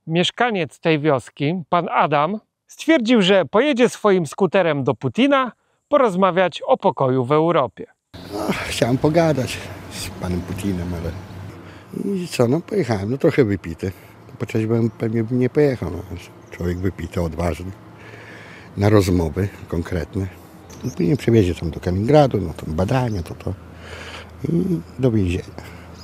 mieszkaniec tej wioski, pan Adam, stwierdził, że pojedzie swoim skuterem do Putina porozmawiać o pokoju w Europie. No, chciałem pogadać z panem Putinem, ale i co, no pojechałem, no trochę wypity. Po części pewnie bym nie pojechał, no, człowiek wypity, odważny, na rozmowy konkretne. No, później przewiezie tam do Kaliningradu, no to badania, to i do więzienia,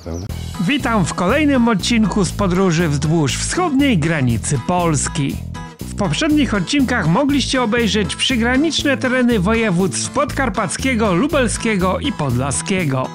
prawda? Witam w kolejnym odcinku z podróży wzdłuż wschodniej granicy Polski. W poprzednich odcinkach mogliście obejrzeć przygraniczne tereny województw podkarpackiego, lubelskiego i podlaskiego.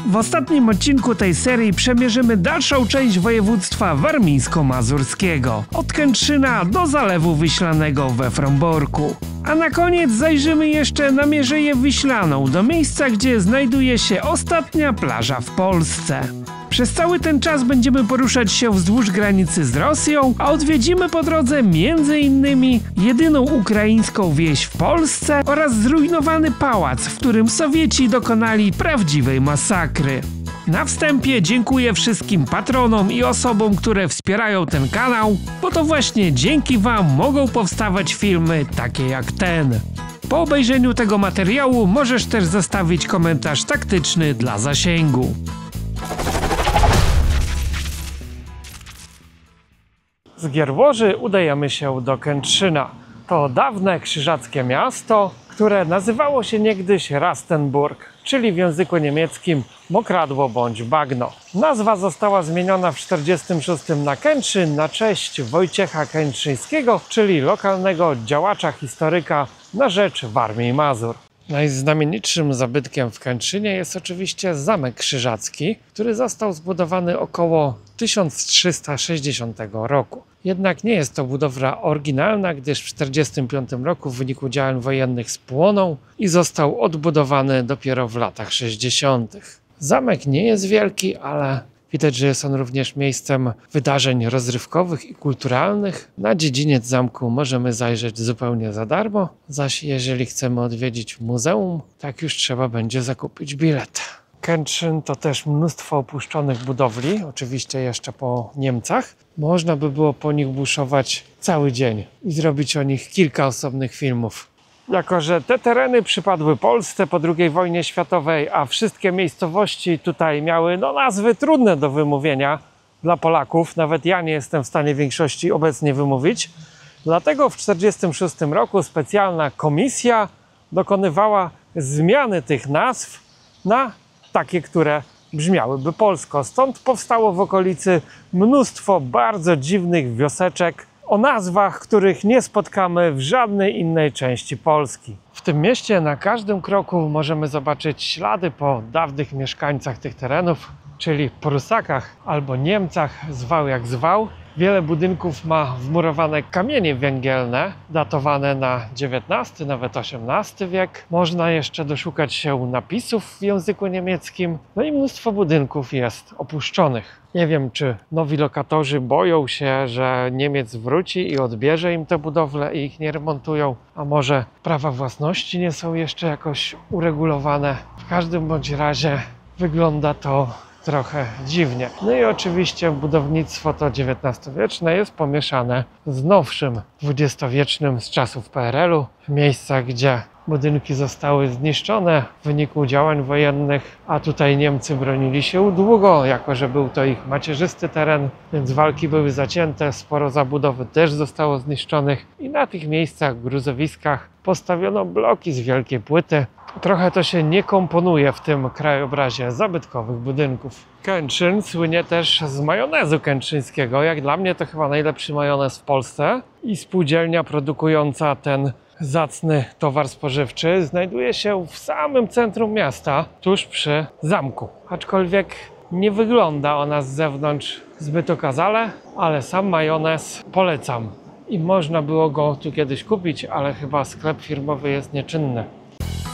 W ostatnim odcinku tej serii przemierzymy dalszą część województwa warmińsko-mazurskiego, od Kętrzyna do Zalewu Wiślanego we Fromborku. A na koniec zajrzymy jeszcze na Mierzeję Wiślaną, do miejsca, gdzie znajduje się ostatnia plaża w Polsce. Przez cały ten czas będziemy poruszać się wzdłuż granicy z Rosją, a odwiedzimy po drodze m.in. jedyną ukraińską wieś w Polsce oraz zrujnowany pałac, w którym Sowieci dokonali prawdziwej masakry. Na wstępie dziękuję wszystkim patronom i osobom, które wspierają ten kanał, bo to właśnie dzięki wam mogą powstawać filmy takie jak ten. Po obejrzeniu tego materiału możesz też zostawić komentarz taktyczny dla zasięgu. Z Gierłoży udajemy się do Kętrzyna. To dawne krzyżackie miasto, które nazywało się niegdyś Rastenburg, czyli w języku niemieckim mokradło bądź bagno. Nazwa została zmieniona w 1946 na Kętrzyn na cześć Wojciecha Kętrzyńskiego, czyli lokalnego działacza, historyka na rzecz Warmii i Mazur. Najznamienitszym zabytkiem w Kętrzynie jest oczywiście Zamek Krzyżacki, który został zbudowany około 1360 roku. Jednak nie jest to budowla oryginalna, gdyż w 1945 roku w wyniku działań wojennych spłonął i został odbudowany dopiero w latach 60. Zamek nie jest wielki, ale widać, że jest on również miejscem wydarzeń rozrywkowych i kulturalnych. Na dziedziniec zamku możemy zajrzeć zupełnie za darmo, zaś jeżeli chcemy odwiedzić muzeum, tak już trzeba będzie zakupić bilet. Kętrzyn to też mnóstwo opuszczonych budowli, oczywiście jeszcze po Niemcach. Można by było po nich buszować cały dzień i zrobić o nich kilka osobnych filmów. Jako że te tereny przypadły Polsce po II wojnie światowej, a wszystkie miejscowości tutaj miały nazwy trudne do wymówienia dla Polaków, nawet ja nie jestem w stanie większości obecnie wymówić, dlatego w 1946 roku specjalna komisja dokonywała zmiany tych nazw na takie, które brzmiałyby polsko. Stąd powstało w okolicy mnóstwo bardzo dziwnych wioseczek o nazwach, których nie spotkamy w żadnej innej części Polski. W tym mieście na każdym kroku możemy zobaczyć ślady po dawnych mieszkańcach tych terenów, czyli Prusakach albo Niemcach, zwał jak zwał. Wiele budynków ma wmurowane kamienie węgielne, datowane na XIX, nawet XVIII wiek. Można jeszcze doszukać się napisów w języku niemieckim. No i mnóstwo budynków jest opuszczonych. Nie wiem, czy nowi lokatorzy boją się, że Niemiec wróci i odbierze im te budowle i ich nie remontują, a może prawa własności nie są jeszcze jakoś uregulowane. W każdym bądź razie wygląda to trochę dziwnie. No i oczywiście budownictwo to XIX-wieczne jest pomieszane z nowszym XX-wiecznym z czasów PRL-u. W miejscach, gdzie budynki zostały zniszczone w wyniku działań wojennych, a tutaj Niemcy bronili się długo, jako że był to ich macierzysty teren, więc walki były zacięte, sporo zabudowy też zostało zniszczonych i na tych miejscach, gruzowiskach postawiono bloki z wielkiej płyty. Trochę to się nie komponuje w tym krajobrazie zabytkowych budynków. Kętrzyn słynie też z majonezu kętrzyńskiego. Jak dla mnie to chyba najlepszy majonez w Polsce. I spółdzielnia produkująca ten zacny towar spożywczy znajduje się w samym centrum miasta, tuż przy zamku. Aczkolwiek nie wygląda ona z zewnątrz zbyt okazale, ale sam majonez polecam. I można było go tu kiedyś kupić, ale chyba sklep firmowy jest nieczynny.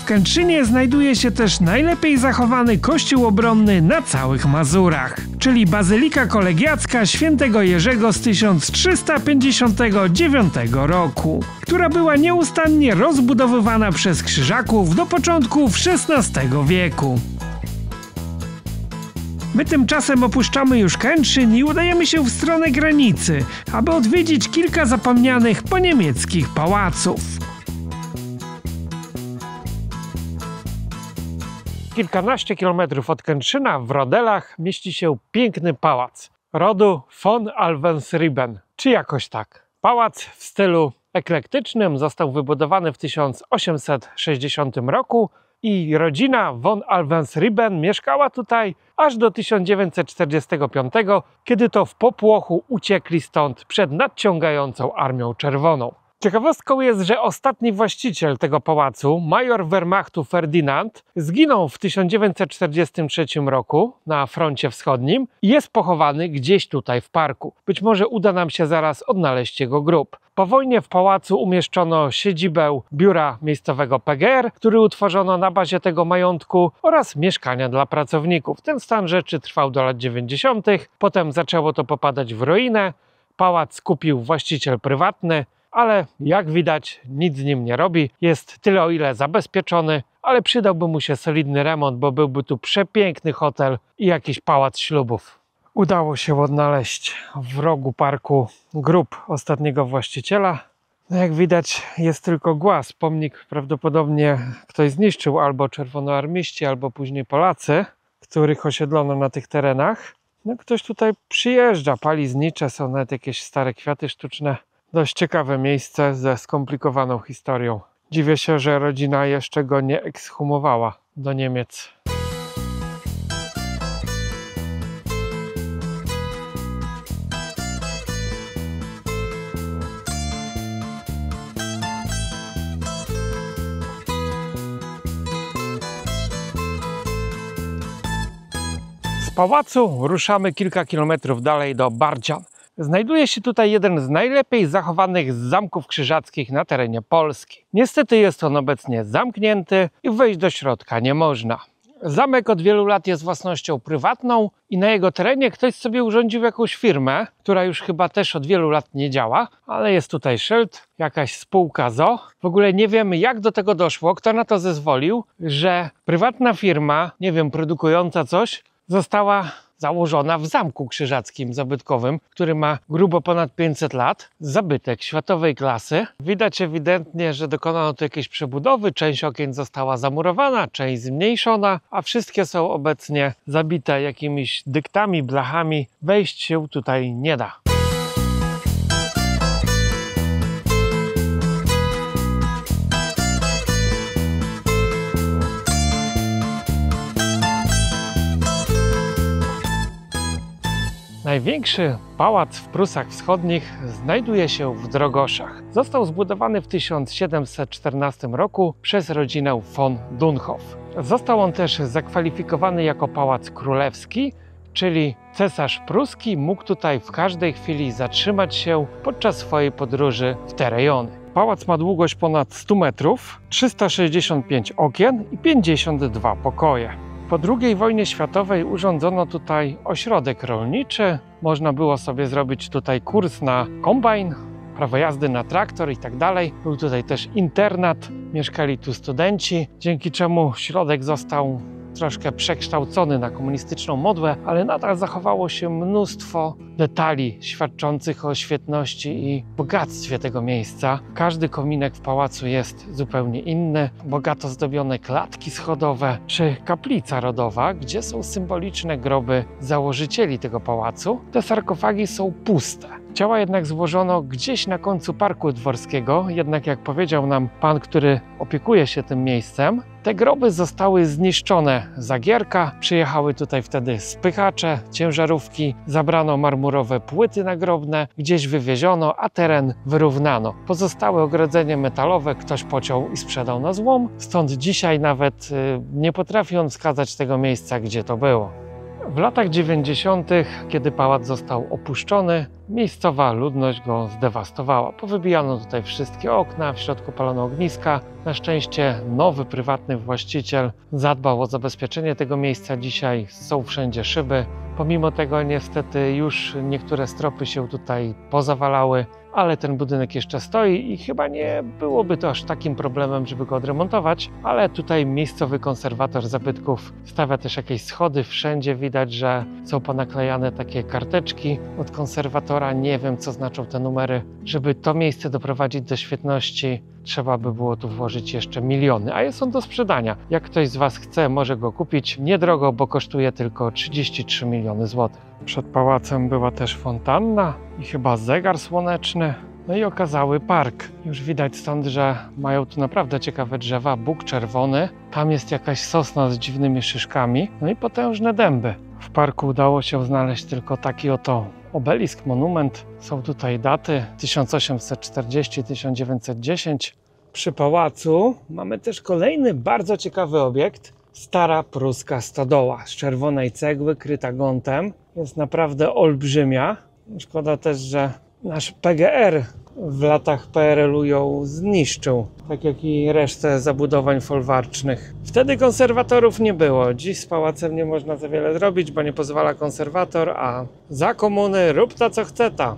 W Kętrzynie znajduje się też najlepiej zachowany kościół obronny na całych Mazurach, czyli Bazylika Kolegiacka Świętego Jerzego z 1359 roku, która była nieustannie rozbudowywana przez Krzyżaków do początków XVI wieku. My tymczasem opuszczamy już Kętrzyn i udajemy się w stronę granicy, aby odwiedzić kilka zapomnianych po niemieckich pałaców. Kilkanaście kilometrów od Kętrzyna w Rodelach mieści się piękny pałac rodu von Alvensleben, czy jakoś tak. Pałac w stylu eklektycznym został wybudowany w 1860 roku i rodzina von Alvensleben mieszkała tutaj aż do 1945, kiedy to w popłochu uciekli stąd przed nadciągającą Armią Czerwoną. Ciekawostką jest, że ostatni właściciel tego pałacu, major Wehrmachtu Ferdynand, zginął w 1943 roku na froncie wschodnim i jest pochowany gdzieś tutaj w parku. Być może uda nam się zaraz odnaleźć jego grób. Po wojnie w pałacu umieszczono siedzibę biura miejscowego PGR, który utworzono na bazie tego majątku, oraz mieszkania dla pracowników. Ten stan rzeczy trwał do lat 90., potem zaczęło to popadać w ruinę. Pałac kupił właściciel prywatny, ale jak widać nic z nim nie robi. Jest tyle o ile zabezpieczony, ale przydałby mu się solidny remont, bo byłby tu przepiękny hotel i jakiś pałac ślubów. Udało się odnaleźć w rogu parku grób ostatniego właściciela. No jak widać jest tylko głaz. Pomnik prawdopodobnie ktoś zniszczył, albo czerwonoarmiści, albo później Polacy, których osiedlono na tych terenach. No ktoś tutaj przyjeżdża, pali znicze, są nawet jakieś stare kwiaty sztuczne. Dość ciekawe miejsce ze skomplikowaną historią. Dziwię się, że rodzina jeszcze go nie ekshumowała do Niemiec. Z pałacu ruszamy kilka kilometrów dalej do Bardzian. Znajduje się tutaj jeden z najlepiej zachowanych zamków krzyżackich na terenie Polski. Niestety jest on obecnie zamknięty i wejść do środka nie można. Zamek od wielu lat jest własnością prywatną i na jego terenie ktoś sobie urządził jakąś firmę, która już chyba też od wielu lat nie działa, ale jest tutaj szyld, jakaś spółka ZO. W ogóle nie wiemy, jak do tego doszło, kto na to zezwolił, że prywatna firma, nie wiem, produkująca coś, została założona w Zamku Krzyżackim zabytkowym, który ma grubo ponad 500 lat. Zabytek światowej klasy. Widać ewidentnie, że dokonano tu jakiejś przebudowy. Część okien została zamurowana, część zmniejszona, a wszystkie są obecnie zabite jakimiś dyktami, blachami. Wejść się tutaj nie da. Największy pałac w Prusach Wschodnich znajduje się w Drogoszach. Został zbudowany w 1714 roku przez rodzinę von Dunhoff. Został on też zakwalifikowany jako pałac królewski, czyli cesarz pruski mógł tutaj w każdej chwili zatrzymać się podczas swojej podróży w te rejony. Pałac ma długość ponad 100 metrów, 365 okien i 52 pokoje. Po II wojnie światowej urządzono tutaj ośrodek rolniczy. Można było sobie zrobić tutaj kurs na kombajn, prawo jazdy na traktor i tak dalej. Był tutaj też internat, mieszkali tu studenci, dzięki czemu środek został troszkę przekształcony na komunistyczną modłę, ale nadal zachowało się mnóstwo detali świadczących o świetności i bogactwie tego miejsca. Każdy kominek w pałacu jest zupełnie inny. Bogato zdobione klatki schodowe czy kaplica rodowa, gdzie są symboliczne groby założycieli tego pałacu. Te sarkofagi są puste. Ciała jednak złożono gdzieś na końcu parku dworskiego, jednak jak powiedział nam pan, który opiekuje się tym miejscem, te groby zostały zniszczone za Gierka, przyjechały tutaj wtedy spychacze, ciężarówki, zabrano marmurowe płyty nagrobne, gdzieś wywieziono, a teren wyrównano. Pozostałe ogrodzenie metalowe ktoś pociął i sprzedał na złom, stąd dzisiaj nawet nie potrafi on wskazać tego miejsca, gdzie to było. W latach 90., kiedy pałac został opuszczony, miejscowa ludność go zdewastowała. Powybijano tutaj wszystkie okna, w środku palono ogniska. Na szczęście nowy, prywatny właściciel zadbał o zabezpieczenie tego miejsca. Dzisiaj są wszędzie szyby. Pomimo tego niestety już niektóre stropy się tutaj pozawalały. ale ten budynek jeszcze stoi i chyba nie byłoby to aż takim problemem, żeby go odremontować, ale tutaj miejscowy konserwator zabytków stawia też jakieś schody, wszędzie widać, że są ponaklejane takie karteczki od konserwatora, nie wiem co znaczą te numery. Żeby to miejsce doprowadzić do świetności, trzeba by było tu włożyć jeszcze miliony, a jest on do sprzedania. Jak ktoś z Was chce, może go kupić niedrogo, bo kosztuje tylko 33 miliony złotych. Przed pałacem była też fontanna i chyba zegar słoneczny. No i okazały park. Już widać stąd, że mają tu naprawdę ciekawe drzewa. Bóg czerwony, tam jest jakaś sosna z dziwnymi szyszkami, no i potężne dęby. W parku udało się znaleźć tylko taki oto obelisk, monument. Są tutaj daty 1840-1910. Przy pałacu mamy też kolejny bardzo ciekawy obiekt. Stara pruska stodoła z czerwonej cegły, kryta gontem. Jest naprawdę olbrzymia. Szkoda też, że nasz PGR w latach PRL-u ją zniszczył, tak jak i resztę zabudowań folwarcznych. Wtedy konserwatorów nie było. Dziś z pałacem nie można za wiele zrobić, bo nie pozwala konserwator, a za komuny rób ta co chce ta.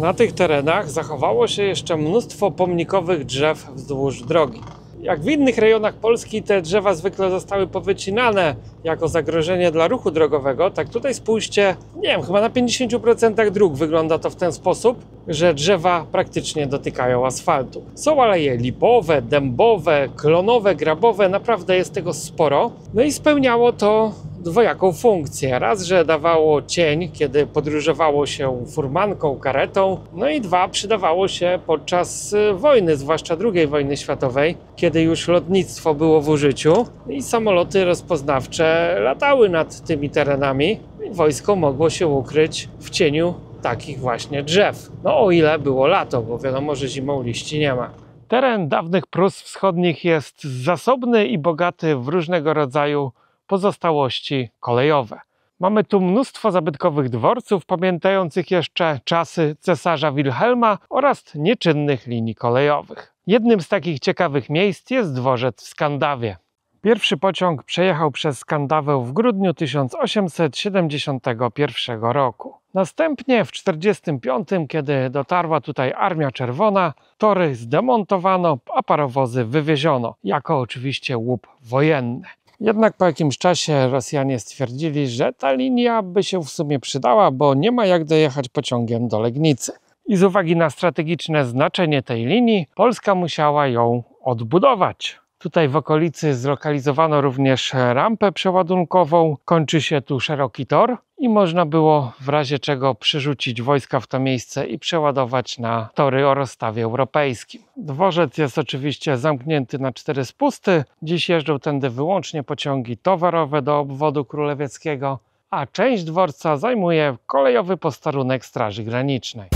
Na tych terenach zachowało się jeszcze mnóstwo pomnikowych drzew wzdłuż drogi. Jak w innych rejonach Polski te drzewa zwykle zostały powycinane jako zagrożenie dla ruchu drogowego, tak tutaj spójrzcie, nie wiem, chyba na 50% dróg wygląda to w ten sposób, że drzewa praktycznie dotykają asfaltu. Są aleje lipowe, dębowe, klonowe, grabowe, naprawdę jest tego sporo. No i spełniało to dwojaką funkcję. Raz, że dawało cień, kiedy podróżowało się furmanką, karetą, no i dwa, przydawało się podczas wojny, zwłaszcza II wojny światowej, kiedy już lotnictwo było w użyciu i samoloty rozpoznawcze latały nad tymi terenami i wojsko mogło się ukryć w cieniu takich właśnie drzew. No o ile było lato, bo wiadomo, że zimą liści nie ma. Teren dawnych Prus Wschodnich jest zasobny i bogaty w różnego rodzaju pozostałości kolejowe. Mamy tu mnóstwo zabytkowych dworców pamiętających jeszcze czasy cesarza Wilhelma oraz nieczynnych linii kolejowych. Jednym z takich ciekawych miejsc jest dworzec w Skandawie. Pierwszy pociąg przejechał przez Skandawę w grudniu 1871 roku. Następnie w 1945, kiedy dotarła tutaj Armia Czerwona, tory zdemontowano, a parowozy wywieziono, jako oczywiście łup wojenny. Jednak po jakimś czasie Rosjanie stwierdzili, że ta linia by się w sumie przydała, bo nie ma jak dojechać pociągiem do Legnicy. I z uwagi na strategiczne znaczenie tej linii, Polska musiała ją odbudować. Tutaj w okolicy zlokalizowano również rampę przeładunkową, kończy się tu szeroki tor i można było w razie czego przerzucić wojska w to miejsce i przeładować na tory o rozstawie europejskim. Dworzec jest oczywiście zamknięty na 4 spusty, dziś jeżdżą tędy wyłącznie pociągi towarowe do obwodu królewieckiego, a część dworca zajmuje kolejowy posterunek Straży Granicznej.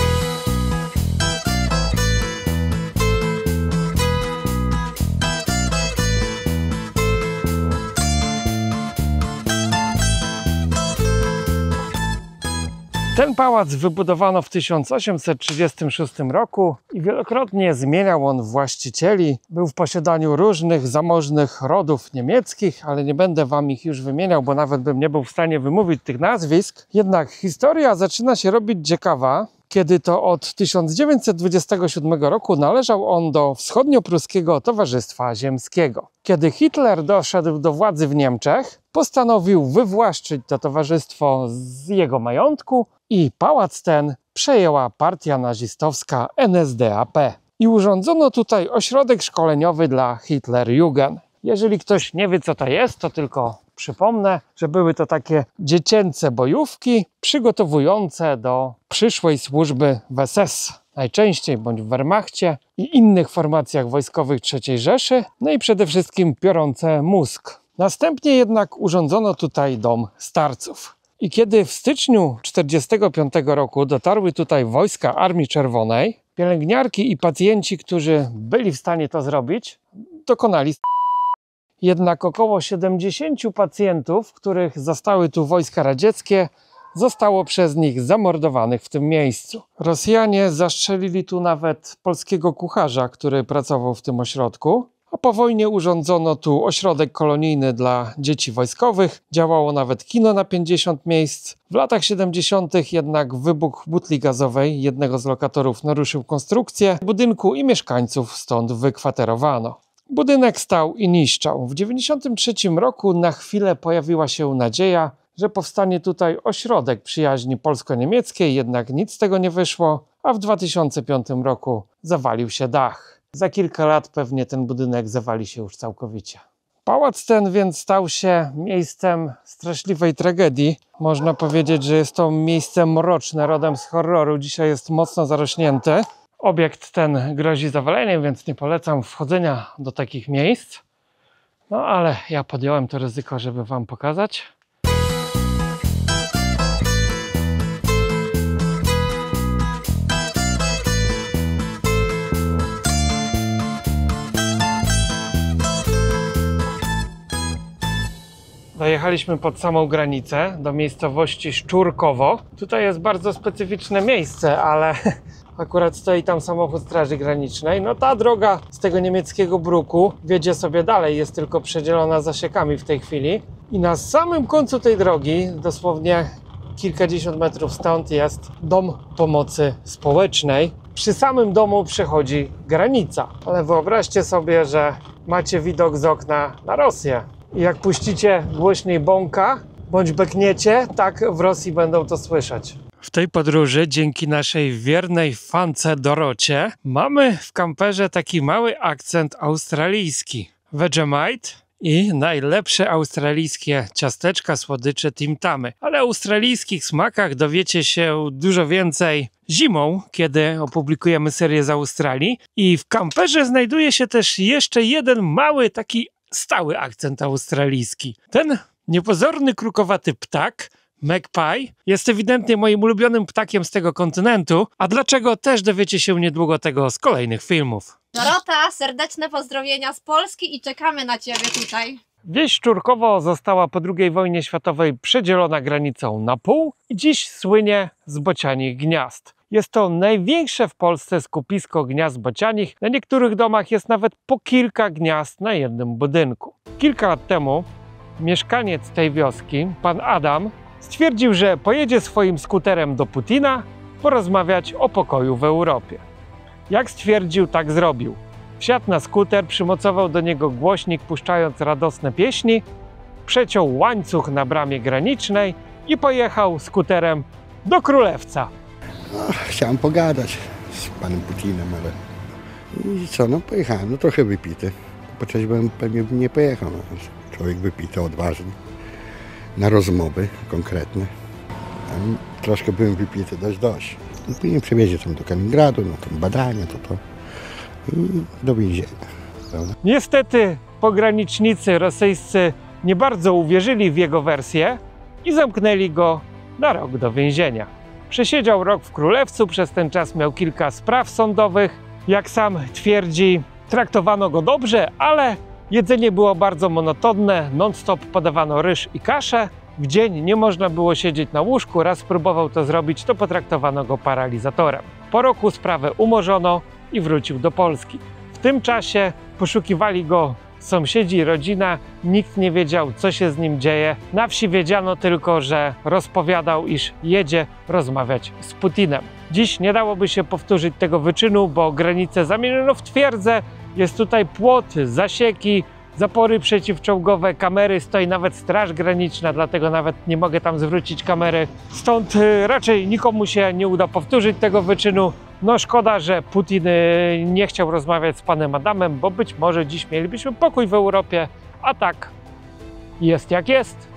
Ten pałac wybudowano w 1836 roku i wielokrotnie zmieniał on właścicieli. Był w posiadaniu różnych zamożnych rodów niemieckich, ale nie będę wam ich już wymieniał, bo nawet bym nie był w stanie wymówić tych nazwisk. Jednak historia zaczyna się robić ciekawa, kiedy to od 1927 roku należał on do Wschodniopruskiego Towarzystwa Ziemskiego. Kiedy Hitler doszedł do władzy w Niemczech, postanowił wywłaszczyć to towarzystwo z jego majątku i pałac ten przejęła partia nazistowska NSDAP. I urządzono tutaj ośrodek szkoleniowy dla Hitlerjugend. Jeżeli ktoś nie wie, co to jest, to tylko przypomnę, że były to takie dziecięce bojówki przygotowujące do przyszłej służby w SS, najczęściej bądź w Wehrmachcie i innych formacjach wojskowych III Rzeszy, no i przede wszystkim piorące mózg. Następnie jednak urządzono tutaj dom starców. I kiedy w styczniu 1945 roku dotarły tutaj wojska Armii Czerwonej, pielęgniarki i pacjenci, którzy byli w stanie to zrobić, dokonali. Jednak około 70 pacjentów, których zastały tu wojska radzieckie, zostało przez nich zamordowanych w tym miejscu. Rosjanie zastrzelili tu nawet polskiego kucharza, który pracował w tym ośrodku. A po wojnie urządzono tu ośrodek kolonijny dla dzieci wojskowych. Działało nawet kino na 50 miejsc. W latach 70. jednak wybuch butli gazowej jednego z lokatorów naruszył konstrukcję budynku i mieszkańców stąd wykwaterowano. Budynek stał i niszczał. W 1993 roku na chwilę pojawiła się nadzieja, że powstanie tutaj ośrodek przyjaźni polsko-niemieckiej, jednak nic z tego nie wyszło, a w 2005 roku zawalił się dach. Za kilka lat pewnie ten budynek zawali się już całkowicie. Pałac ten więc stał się miejscem straszliwej tragedii. Można powiedzieć, że jest to miejsce mroczne, rodem z horroru. Dzisiaj jest mocno zarośnięte. Obiekt ten grozi zawaleniem, więc nie polecam wchodzenia do takich miejsc. No ale ja podjąłem to ryzyko, żeby wam pokazać. Dojechaliśmy pod samą granicę do miejscowości Szczurkowo. Tutaj jest bardzo specyficzne miejsce, ale akurat stoi tam samochód Straży Granicznej. No ta droga z tego niemieckiego bruku wiedzie sobie dalej, jest tylko przedzielona zasiekami w tej chwili. I na samym końcu tej drogi, dosłownie kilkadziesiąt metrów stąd, jest Dom Pomocy Społecznej. Przy samym domu przechodzi granica, ale wyobraźcie sobie, że macie widok z okna na Rosję. I jak puścicie głośniej bąka, bądź bekniecie, tak w Rosji będą to słyszeć. W tej podróży, dzięki naszej wiernej fance Dorocie, mamy w kamperze taki mały akcent australijski. Vegemite i najlepsze australijskie ciasteczka, słodycze Tim Tamy. Ale o australijskich smakach dowiecie się dużo więcej zimą, kiedy opublikujemy serię z Australii. I w kamperze znajduje się też jeszcze jeden mały taki stały akcent australijski. Ten niepozorny, krukowaty ptak, magpie, jest ewidentnie moim ulubionym ptakiem z tego kontynentu, a dlaczego też dowiecie się niedługo tego z kolejnych filmów. Dorota, serdeczne pozdrowienia z Polski i czekamy na Ciebie tutaj. Wieś Szczurkowo została po II wojnie światowej przedzielona granicą na pół i dziś słynie z bocianich gniazd. Jest to największe w Polsce skupisko gniazd bocianich. Na niektórych domach jest nawet po kilka gniazd na jednym budynku. Kilka lat temu mieszkaniec tej wioski, pan Adam, stwierdził, że pojedzie swoim skuterem do Putina porozmawiać o pokoju w Europie. Jak stwierdził, tak zrobił. Wsiadł na skuter, przymocował do niego głośnik, puszczając radosne pieśni, przeciął łańcuch na bramie granicznej i pojechał skuterem do Królewca. No, chciałem pogadać z panem Putinem, ale i co, no pojechałem, no trochę wypity. Po trzeźwemu pewnie bym nie pojechał, no. Człowiek wypity, odważny, na rozmowy konkretne. A troszkę byłem wypity, dość. No, później przewiezie tam do Kaliningradu, no tam badania, to i do więzienia. Prawda? Niestety pogranicznicy rosyjscy nie bardzo uwierzyli w jego wersję i zamknęli go na rok do więzienia. Przesiedział rok w Królewcu, przez ten czas miał kilka spraw sądowych. Jak sam twierdzi, traktowano go dobrze, ale jedzenie było bardzo monotonne, non-stop podawano ryż i kaszę. W dzień nie można było siedzieć na łóżku, raz próbował to zrobić, to potraktowano go paralizatorem. Po roku sprawę umorzono i wrócił do Polski. W tym czasie poszukiwali go sąsiedzi i rodzina, nikt nie wiedział, co się z nim dzieje. Na wsi wiedziano tylko, że rozpowiadał, iż jedzie rozmawiać z Putinem. Dziś nie dałoby się powtórzyć tego wyczynu, bo granicę zamieniono w twierdzę. Jest tutaj płot, zasieki, zapory przeciwczołgowe, kamery, stoi nawet Straż Graniczna, dlatego nawet nie mogę tam zwrócić kamery. Stąd raczej nikomu się nie uda powtórzyć tego wyczynu. No szkoda, że Putin nie chciał rozmawiać z panem Adamem, bo być może dziś mielibyśmy pokój w Europie, a tak jest jak jest.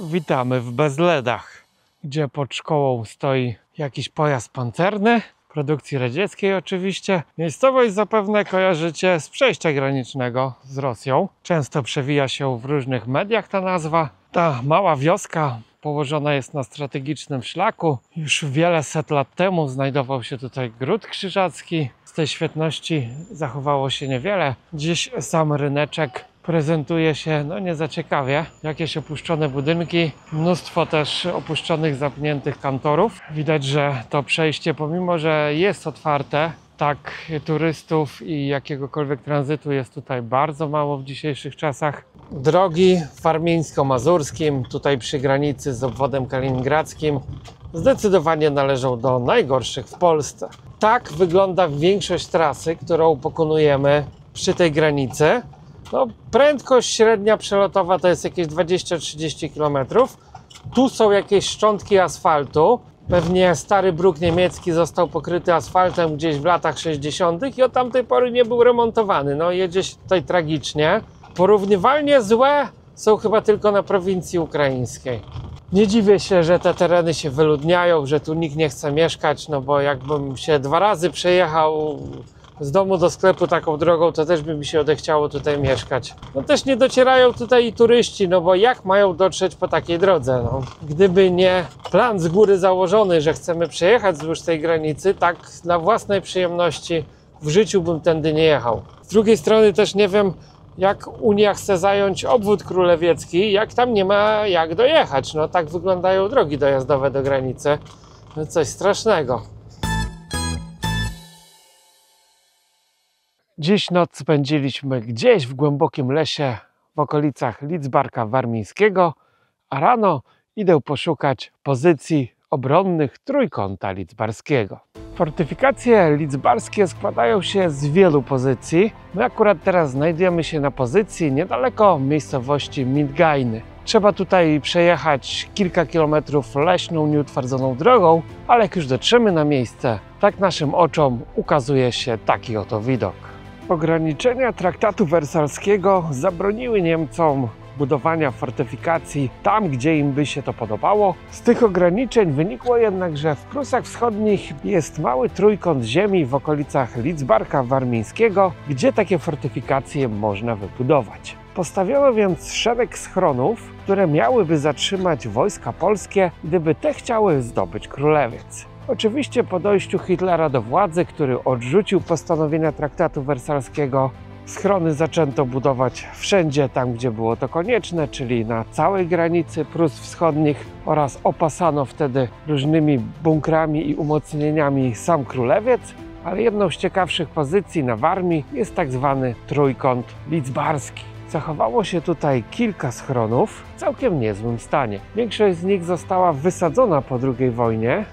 Witamy w Bezledach, gdzie pod szkołą stoi jakiś pojazd pancerny. produkcji radzieckiej oczywiście. Miejscowość zapewne kojarzycie z przejścia granicznego z Rosją. Często przewija się w różnych mediach ta nazwa. Ta mała wioska położona jest na strategicznym szlaku. Już wiele set lat temu znajdował się tutaj gród krzyżacki. Z tej świetności zachowało się niewiele. Dziś sam ryneczek prezentuje się nie za ciekawie. Jakieś opuszczone budynki, mnóstwo też opuszczonych, zamkniętych kantorów. Widać, że to przejście, pomimo że jest otwarte, tak turystów i jakiegokolwiek tranzytu jest tutaj bardzo mało w dzisiejszych czasach. Drogi warmińsko-mazurskim, tutaj przy granicy z obwodem kaliningradzkim, zdecydowanie należą do najgorszych w Polsce. Tak wygląda większość trasy, którą pokonujemy przy tej granicy. Prędkość średnia przelotowa to jest jakieś 20-30 km. Tu są jakieś szczątki asfaltu. Pewnie stary bruk niemiecki został pokryty asfaltem gdzieś w latach 60. i od tamtej pory nie był remontowany. Jedzie się tutaj tragicznie. Porównywalnie złe są chyba tylko na prowincji ukraińskiej. Nie dziwię się, że te tereny się wyludniają, że tu nikt nie chce mieszkać, bo jakbym się 2 razy przejechał z domu do sklepu taką drogą, to też by mi się odechciało tutaj mieszkać. Też nie docierają tutaj i turyści, bo jak mają dotrzeć po takiej drodze? Gdyby nie plan z góry założony, że chcemy przejechać wzdłuż tej granicy, tak dla własnej przyjemności w życiu bym tędy nie jechał. Z drugiej strony też nie wiem, jak Unia chce zająć obwód królewiecki, jak tam nie ma jak dojechać. Tak wyglądają drogi dojazdowe do granicy. Coś strasznego. Dziś noc spędziliśmy gdzieś w głębokim lesie w okolicach Lidzbarka Warmińskiego, a rano idę poszukać pozycji obronnych Trójkąta Lidzbarskiego. Fortyfikacje lidzbarskie składają się z wielu pozycji. My akurat teraz znajdujemy się na pozycji niedaleko miejscowości Midgajny. Trzeba tutaj przejechać kilka kilometrów leśną, nieutwardzoną drogą, ale jak już dotrzemy na miejsce, tak naszym oczom ukazuje się taki oto widok. Ograniczenia traktatu wersalskiego zabroniły Niemcom budowania fortyfikacji tam, gdzie im by się to podobało. Z tych ograniczeń wynikło jednak, że w Prusach Wschodnich jest mały trójkąt ziemi w okolicach Lidzbarka Warmińskiego, gdzie takie fortyfikacje można wybudować. Postawiono więc szereg schronów, które miałyby zatrzymać wojska polskie, gdyby te chciały zdobyć Królewiec. Oczywiście po dojściu Hitlera do władzy, który odrzucił postanowienia traktatu wersalskiego, schrony zaczęto budować wszędzie tam, gdzie było to konieczne, czyli na całej granicy Prus Wschodnich, oraz opasano wtedy różnymi bunkrami i umocnieniami sam Królewiec, ale jedną z ciekawszych pozycji na Warmii jest tak zwany Trójkąt Lidzbarski. Zachowało się tutaj kilka schronów w całkiem niezłym stanie. Większość z nich została wysadzona po II wojnie.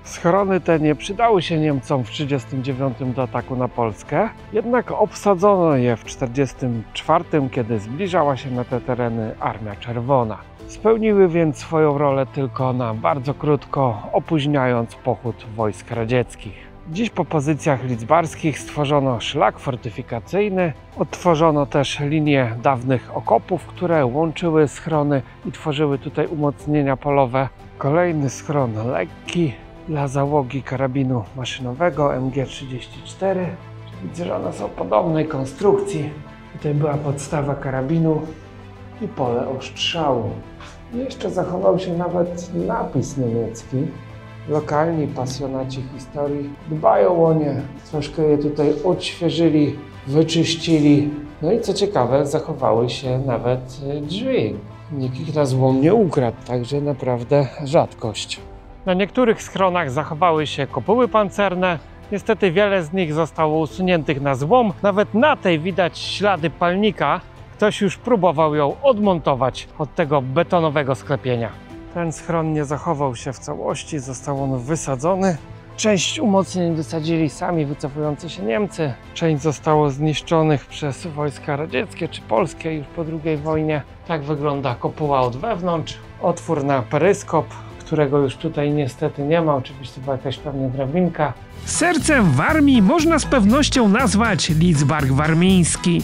Schrony te nie przydały się Niemcom w 1939 do ataku na Polskę, jednak obsadzono je w 1944, kiedy zbliżała się na te tereny Armia Czerwona. Spełniły więc swoją rolę tylko na bardzo krótko, opóźniając pochód wojsk radzieckich. Dziś po pozycjach lidzbarskich stworzono szlak fortyfikacyjny, odtworzono też linię dawnych okopów, które łączyły schrony i tworzyły tutaj umocnienia polowe. Kolejny schron lekki dla załogi karabinu maszynowego MG34. Widzę, że one są podobnej konstrukcji. Tutaj była podstawa karabinu i pole ostrzału. Jeszcze zachował się nawet napis niemiecki. Lokalni pasjonaci historii dbają o nie, troszkę je tutaj odświeżyli, wyczyścili. I co ciekawe, zachowały się nawet drzwi. Nikt ich na złom nie ukradł, także naprawdę rzadkość. Na niektórych schronach zachowały się kopuły pancerne. Niestety wiele z nich zostało usuniętych na złom. Nawet na tej widać ślady palnika. Ktoś już próbował ją odmontować od tego betonowego sklepienia. Ten schron nie zachował się w całości, został on wysadzony. Część umocnień wysadzili sami wycofujący się Niemcy. Część zostało zniszczonych przez wojska radzieckie czy polskie już po II wojnie. Tak wygląda kopuła od wewnątrz. Otwór na peryskop, którego już tutaj niestety nie ma. Oczywiście była jakaś pewnie drabinka. Sercem Warmii można z pewnością nazwać Lidzbark Warmiński.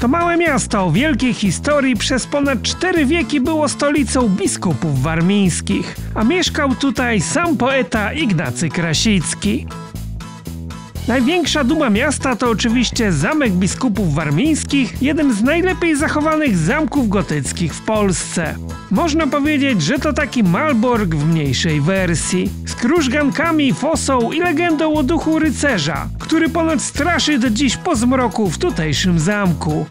To małe miasto o wielkiej historii przez ponad 4 wieki było stolicą biskupów warmińskich, a mieszkał tutaj sam poeta Ignacy Krasicki. Największa duma miasta to oczywiście Zamek Biskupów Warmińskich, jeden z najlepiej zachowanych zamków gotyckich w Polsce. Można powiedzieć, że to taki Malbork w mniejszej wersji, z krużgankami, fosą i legendą o duchu rycerza, który ponoć straszy do dziś po zmroku w tutejszym zamku.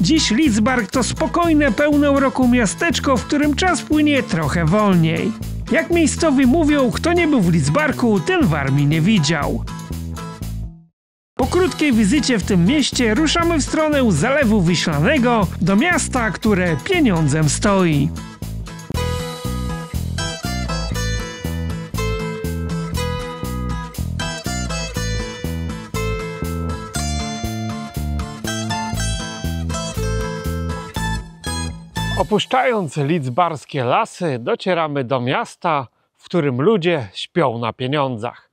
Dziś Lidzbark to spokojne, pełne uroku miasteczko, w którym czas płynie trochę wolniej. Jak miejscowi mówią, kto nie był w Lidzbarku, ten Warmii nie widział. Po krótkiej wizycie w tym mieście ruszamy w stronę Zalewu Wiślanego, do miasta, które pieniądzem stoi. Opuszczając lidzbarskie lasy, docieramy do miasta, w którym ludzie śpią na pieniądzach.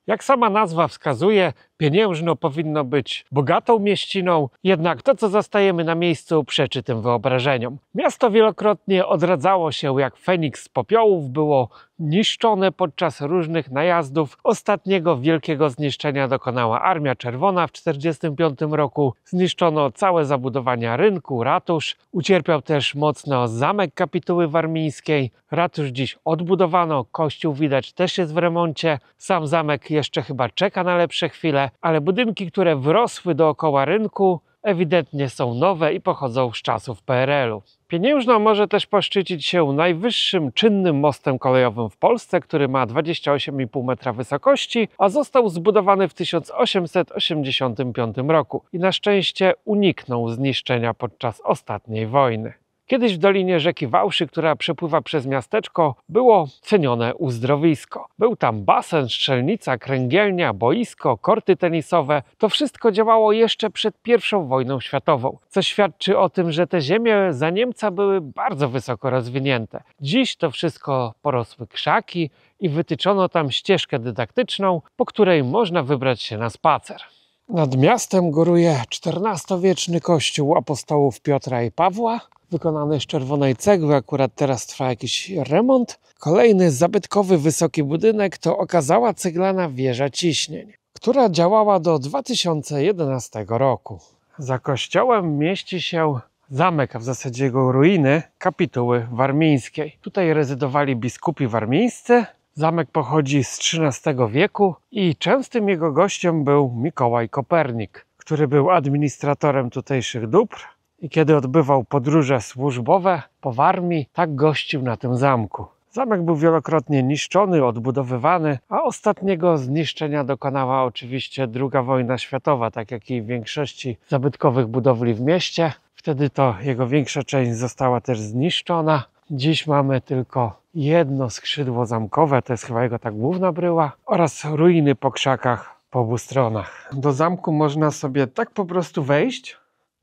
Jak sama nazwa wskazuje, Pieniężno powinno być bogatą mieściną, jednak to, co zastajemy na miejscu, przeczy tym wyobrażeniom. Miasto wielokrotnie odradzało się jak Feniks z popiołów, było niszczone podczas różnych najazdów. Ostatniego wielkiego zniszczenia dokonała Armia Czerwona w 1945 roku. Zniszczono całe zabudowania rynku, ratusz. Ucierpiał też mocno zamek Kapituły Warmińskiej. Ratusz dziś odbudowano, kościół widać też jest w remoncie. Sam zamek jeszcze chyba czeka na lepsze chwile, ale budynki, które wrosły dookoła rynku, ewidentnie są nowe i pochodzą z czasów PRL-u. Pieniężno może też poszczycić się najwyższym czynnym mostem kolejowym w Polsce, który ma 28,5 metra wysokości, a został zbudowany w 1885 roku i na szczęście uniknął zniszczenia podczas ostatniej wojny. Kiedyś w dolinie rzeki Wałszy, która przepływa przez miasteczko, było cenione uzdrowisko. Był tam basen, strzelnica, kręgielnia, boisko, korty tenisowe. To wszystko działało jeszcze przed I wojną światową, co świadczy o tym, że te ziemie za Niemca były bardzo wysoko rozwinięte. Dziś to wszystko porosły krzaki i wytyczono tam ścieżkę dydaktyczną, po której można wybrać się na spacer. Nad miastem góruje XIV-wieczny kościół apostołów Piotra i Pawła, wykonany z czerwonej cegły, akurat teraz trwa jakiś remont. Kolejny zabytkowy wysoki budynek to okazała ceglana wieża ciśnień, która działała do 2011 roku. Za kościołem mieści się zamek, a w zasadzie jego ruiny, Kapituły Warmińskiej. Tutaj rezydowali biskupi warmińscy. Zamek pochodzi z XIII wieku i częstym jego gościem był Mikołaj Kopernik, który był administratorem tutejszych dóbr. I kiedy odbywał podróże służbowe po Warmii, tak gościł na tym zamku. Zamek był wielokrotnie niszczony, odbudowywany, a ostatniego zniszczenia dokonała oczywiście II wojna światowa, tak jak i w większości zabytkowych budowli w mieście. Wtedy to jego większa część została też zniszczona. Dziś mamy tylko jedno skrzydło zamkowe, to jest chyba jego ta główna bryła, oraz ruiny po krzakach po obu stronach. Do zamku można sobie tak po prostu wejść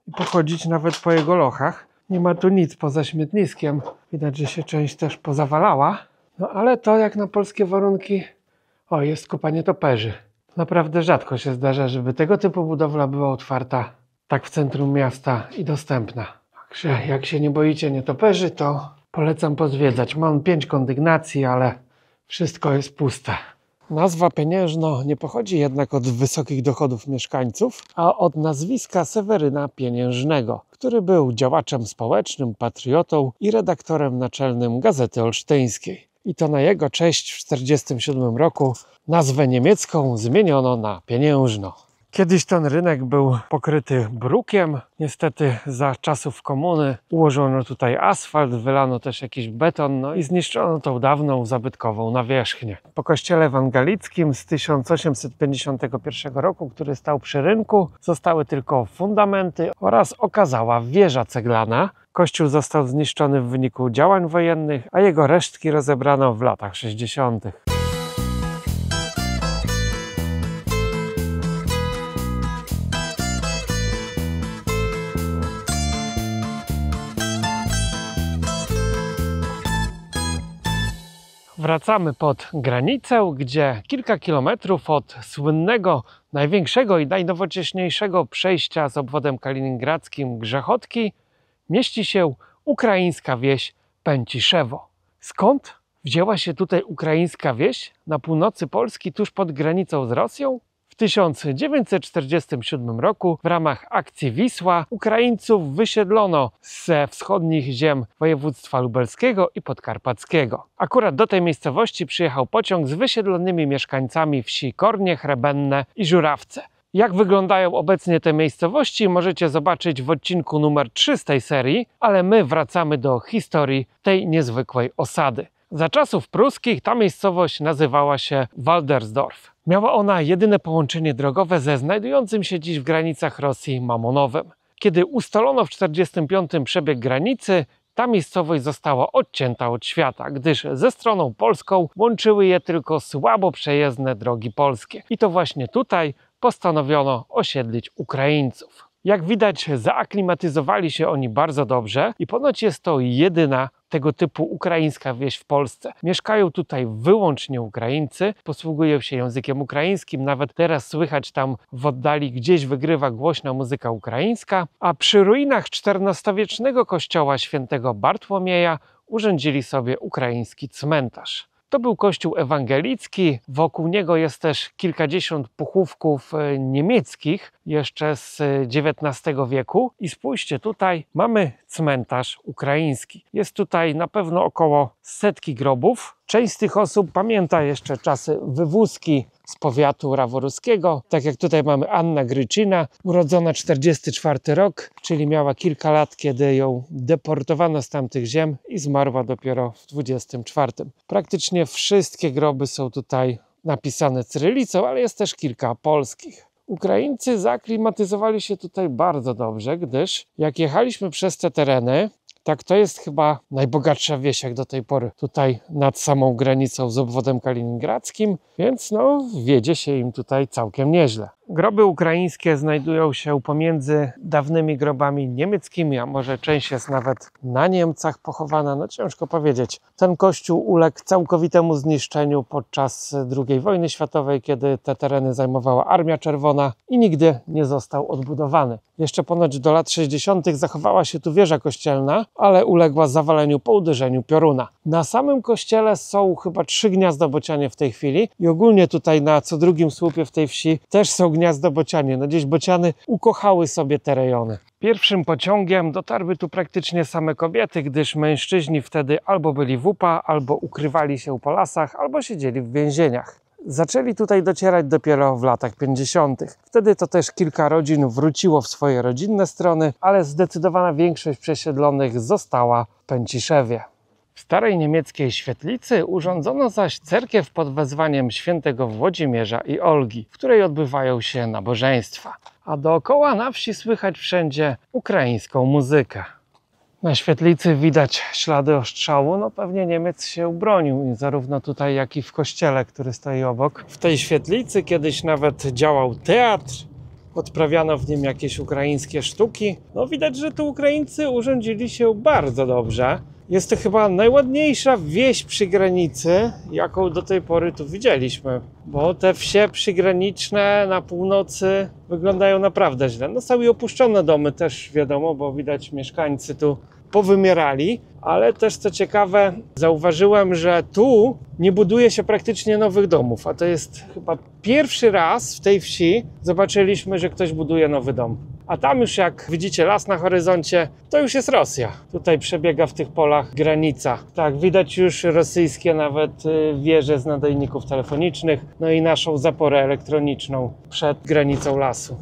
i pochodzić nawet po jego lochach. Nie ma tu nic poza śmietniskiem. Widać, że się część też pozawalała. No ale to jak na polskie warunki, jest kopanie toperzy. Naprawdę rzadko się zdarza, żeby tego typu budowla była otwarta tak w centrum miasta i dostępna. Także jak się nie boicie nietoperzy, to polecam pozwiedzać. Mam 5 kondygnacji, ale wszystko jest puste. Nazwa Pieniężno nie pochodzi jednak od wysokich dochodów mieszkańców, a od nazwiska Seweryna Pieniężnego, który był działaczem społecznym, patriotą i redaktorem naczelnym Gazety Olsztyńskiej. I to na jego cześć w 1947 roku nazwę niemiecką zmieniono na Pieniężno. Kiedyś ten rynek był pokryty brukiem. Niestety za czasów komuny ułożono tutaj asfalt, wylano też jakiś beton, i zniszczono tą dawną zabytkową nawierzchnię. Po kościele ewangelickim z 1851 roku, który stał przy rynku, zostały tylko fundamenty oraz okazała wieża ceglana. Kościół został zniszczony w wyniku działań wojennych, a jego resztki rozebrano w latach 60. Wracamy pod granicę, gdzie kilka kilometrów od słynnego, największego i najnowocześniejszego przejścia z obwodem kaliningradzkim Grzechotki mieści się ukraińska wieś Pęciszewo. Skąd? wzięła się tutaj ukraińska wieś na północy Polski, tuż pod granicą z Rosją? W 1947 roku w ramach akcji Wisła Ukraińców wysiedlono ze wschodnich ziem województwa lubelskiego i podkarpackiego. Akurat do tej miejscowości przyjechał pociąg z wysiedlonymi mieszkańcami wsi Kornie, Chrebenne i Żurawce. Jak wyglądają obecnie te miejscowości, możecie zobaczyć w odcinku numer 3 z tej serii, ale my wracamy do historii tej niezwykłej osady. Za czasów pruskich ta miejscowość nazywała się Waldersdorf. Miała ona jedyne połączenie drogowe ze znajdującym się dziś w granicach Rosji Mamonowem. Kiedy ustalono w 1945 przebieg granicy, ta miejscowość została odcięta od świata, gdyż ze stroną polską łączyły je tylko słabo przejezdne drogi polskie. I to właśnie tutaj postanowiono osiedlić Ukraińców. Jak widać, zaaklimatyzowali się oni bardzo dobrze i ponoć jest to jedyna tego typu ukraińska wieś w Polsce. Mieszkają tutaj wyłącznie Ukraińcy, posługują się językiem ukraińskim, nawet teraz słychać tam w oddali gdzieś wygrywa głośna muzyka ukraińska, a przy ruinach XIV-wiecznego kościoła świętego Bartłomieja urządzili sobie ukraiński cmentarz. To był kościół ewangelicki, wokół niego jest też kilkadziesiąt puchówków niemieckich, jeszcze z XIX wieku. I spójrzcie, tutaj mamy cmentarz ukraiński. Jest tutaj na pewno około 100 grobów. Część z tych osób pamięta jeszcze czasy wywózki z powiatu raworuskiego. Tak jak tutaj mamy Anna Gryczyna, urodzona 44 rok, czyli miała kilka lat, kiedy ją deportowano z tamtych ziem i zmarła dopiero w 24. Praktycznie wszystkie groby są tutaj napisane cyrylicą, ale jest też kilka polskich. Ukraińcy zaaklimatyzowali się tutaj bardzo dobrze, gdyż jak jechaliśmy przez te tereny, tak, to jest chyba najbogatsza wieś jak do tej pory tutaj nad samą granicą z obwodem kaliningradzkim, więc no wiedzie się im tutaj całkiem nieźle. Groby ukraińskie znajdują się pomiędzy dawnymi grobami niemieckimi, a może część jest nawet na Niemcach pochowana, no ciężko powiedzieć. Ten kościół uległ całkowitemu zniszczeniu podczas II wojny światowej, kiedy te tereny zajmowała Armia Czerwona i nigdy nie został odbudowany. Jeszcze ponoć do lat 60. zachowała się tu wieża kościelna, ale uległa zawaleniu po uderzeniu pioruna. Na samym kościele są chyba 3 gniazda bocianie w tej chwili i ogólnie tutaj na co drugim słupie w tej wsi też są gniazda bocianie. No gdzieś bociany ukochały sobie te rejony. Pierwszym pociągiem dotarły tu praktycznie same kobiety, gdyż mężczyźni wtedy albo byli w UPA, albo ukrywali się po lasach, albo siedzieli w więzieniach. Zaczęli tutaj docierać dopiero w latach 50. Wtedy to też kilka rodzin wróciło w swoje rodzinne strony, ale zdecydowana większość przesiedlonych została w Pęciszewie. W starej niemieckiej świetlicy urządzono zaś cerkiew pod wezwaniem świętego Włodzimierza i Olgi, w której odbywają się nabożeństwa. A dookoła na wsi słychać wszędzie ukraińską muzykę. Na świetlicy widać ślady ostrzału, no pewnie Niemiec się bronił, zarówno tutaj, jak i w kościele, który stoi obok. W tej świetlicy kiedyś nawet działał teatr, odprawiano w nim jakieś ukraińskie sztuki. No widać, że tu Ukraińcy urządzili się bardzo dobrze. Jest to chyba najładniejsza wieś przy granicy, jaką do tej pory tu widzieliśmy. Bo te wsie przygraniczne na północy wyglądają naprawdę źle. No są i opuszczone domy też wiadomo, bo widać mieszkańcy tu powymierali. Ale też co ciekawe, zauważyłem, że tu nie buduje się praktycznie nowych domów. A to jest chyba pierwszy raz w tej wsi zobaczyliśmy, że ktoś buduje nowy dom. A tam już jak widzicie las na horyzoncie, to już jest Rosja. Tutaj przebiega w tych polach granica. Tak, widać już rosyjskie nawet wieże z nadajników telefonicznych, no i naszą zaporę elektroniczną przed granicą lasu.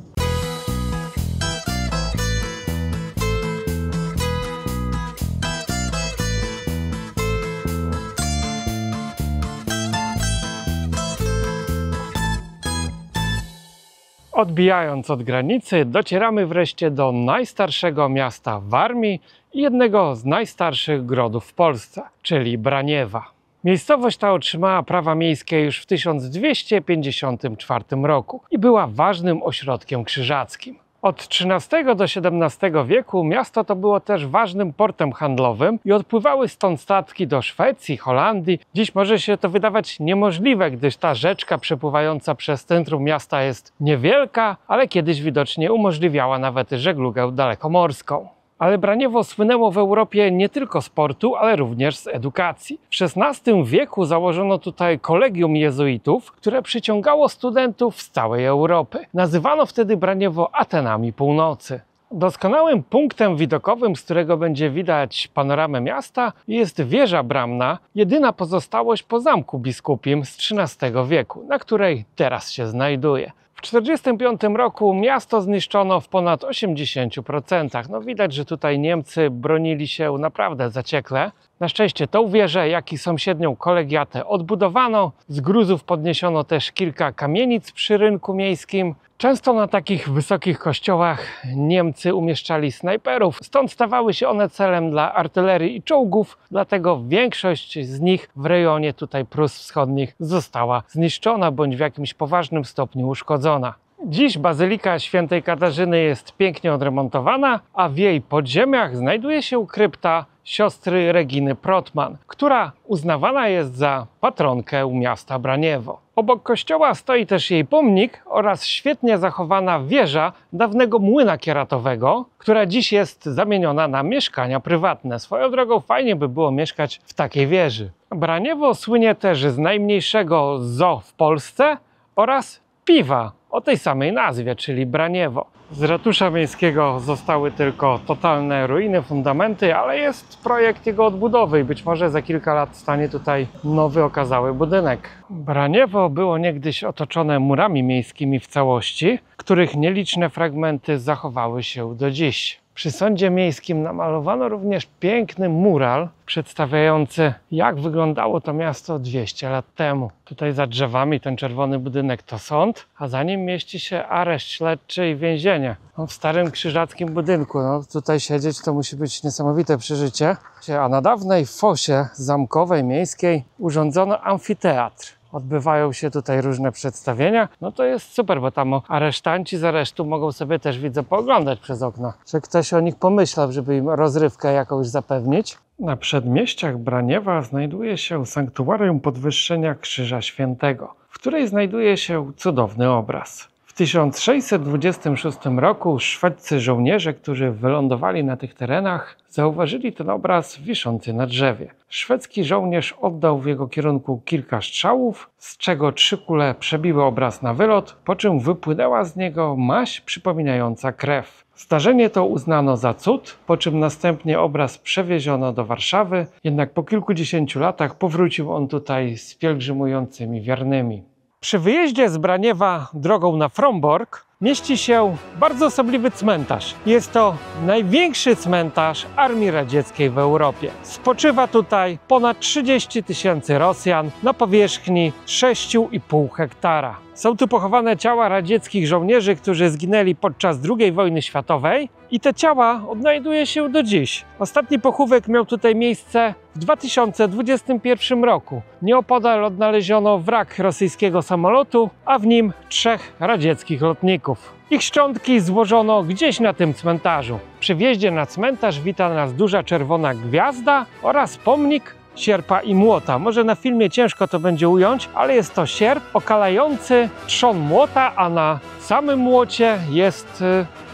Odbijając od granicy, docieramy wreszcie do najstarszego miasta w Armii i jednego z najstarszych grodów w Polsce, czyli Braniewa. Miejscowość ta otrzymała prawa miejskie już w 1254 roku i była ważnym ośrodkiem krzyżackim. Od XIII do XVII wieku miasto to było też ważnym portem handlowym i odpływały stąd statki do Szwecji, Holandii. Dziś może się to wydawać niemożliwe, gdyż ta rzeczka przepływająca przez centrum miasta jest niewielka, ale kiedyś widocznie umożliwiała nawet żeglugę dalekomorską. Ale Braniewo słynęło w Europie nie tylko z portu, ale również z edukacji. W XVI wieku założono tutaj kolegium jezuitów, które przyciągało studentów z całej Europy. Nazywano wtedy Braniewo Atenami Północy. Doskonałym punktem widokowym, z którego będzie widać panoramę miasta, jest wieża bramna, jedyna pozostałość po zamku biskupim z XIII wieku, na której teraz się znajduje. W 1945 roku miasto zniszczono w ponad 80%. No widać, że tutaj Niemcy bronili się naprawdę zaciekle. Na szczęście tą wieżę, jak i sąsiednią kolegiatę odbudowano. Z gruzów podniesiono też kilka kamienic przy rynku miejskim. Często na takich wysokich kościołach Niemcy umieszczali snajperów, stąd stawały się one celem dla artylerii i czołgów, dlatego większość z nich w rejonie tutaj Prus Wschodnich została zniszczona bądź w jakimś poważnym stopniu uszkodzona. Dziś Bazylika Świętej Katarzyny jest pięknie odremontowana, a w jej podziemiach znajduje się krypta siostry Reginy Protman, która uznawana jest za patronkę miasta Braniewo. Obok kościoła stoi też jej pomnik oraz świetnie zachowana wieża dawnego młyna kieratowego, która dziś jest zamieniona na mieszkania prywatne. Swoją drogą fajnie by było mieszkać w takiej wieży. Braniewo słynie też z najmniejszego zoo w Polsce oraz piwa o tej samej nazwie, czyli Braniewo. Z ratusza miejskiego zostały tylko totalne ruiny, fundamenty, ale jest projekt jego odbudowy i być może za kilka lat stanie tutaj nowy, okazały budynek. Braniewo było niegdyś otoczone murami miejskimi w całości, których nieliczne fragmenty zachowały się do dziś. Przy sądzie miejskim namalowano również piękny mural przedstawiający, jak wyglądało to miasto 200 lat temu. Tutaj za drzewami ten czerwony budynek to sąd, a za nim mieści się areszt śledczy i więzienie. No, w starym krzyżackim budynku. No, tutaj siedzieć to musi być niesamowite przeżycie. A na dawnej fosie zamkowej, miejskiej urządzono amfiteatr. Odbywają się tutaj różne przedstawienia. No to jest super, bo tam aresztanci z aresztu mogą sobie też, widzę, pooglądać przez okno. Czy ktoś o nich pomyślał, żeby im rozrywkę jakąś zapewnić? Na przedmieściach Braniewa znajduje się sanktuarium Podwyższenia Krzyża Świętego, w której znajduje się cudowny obraz. W 1626 roku szwedzcy żołnierze, którzy wylądowali na tych terenach, zauważyli ten obraz wiszący na drzewie. Szwedzki żołnierz oddał w jego kierunku kilka strzałów, z czego 3 kule przebiły obraz na wylot, po czym wypłynęła z niego maź przypominająca krew. Zdarzenie to uznano za cud, po czym następnie obraz przewieziono do Warszawy, jednak po kilkudziesięciu latach powrócił on tutaj z pielgrzymującymi wiernymi. Przy wyjeździe z Braniewa drogą na Frombork mieści się bardzo osobliwy cmentarz. Jest to największy cmentarz Armii Radzieckiej w Europie. Spoczywa tutaj ponad 30 000 Rosjan na powierzchni 6,5 hektara. Są tu pochowane ciała radzieckich żołnierzy, którzy zginęli podczas II wojny światowej i te ciała odnajduje się do dziś. Ostatni pochówek miał tutaj miejsce w 2021 roku. Nieopodal odnaleziono wrak rosyjskiego samolotu, a w nim 3 radzieckich lotników. Ich szczątki złożono gdzieś na tym cmentarzu. Przy wjeździe na cmentarz wita nas duża czerwona gwiazda oraz pomnik sierpa i młota. Może na filmie ciężko to będzie ująć, ale jest to sierp okalający trzon młota, a na samym młocie jest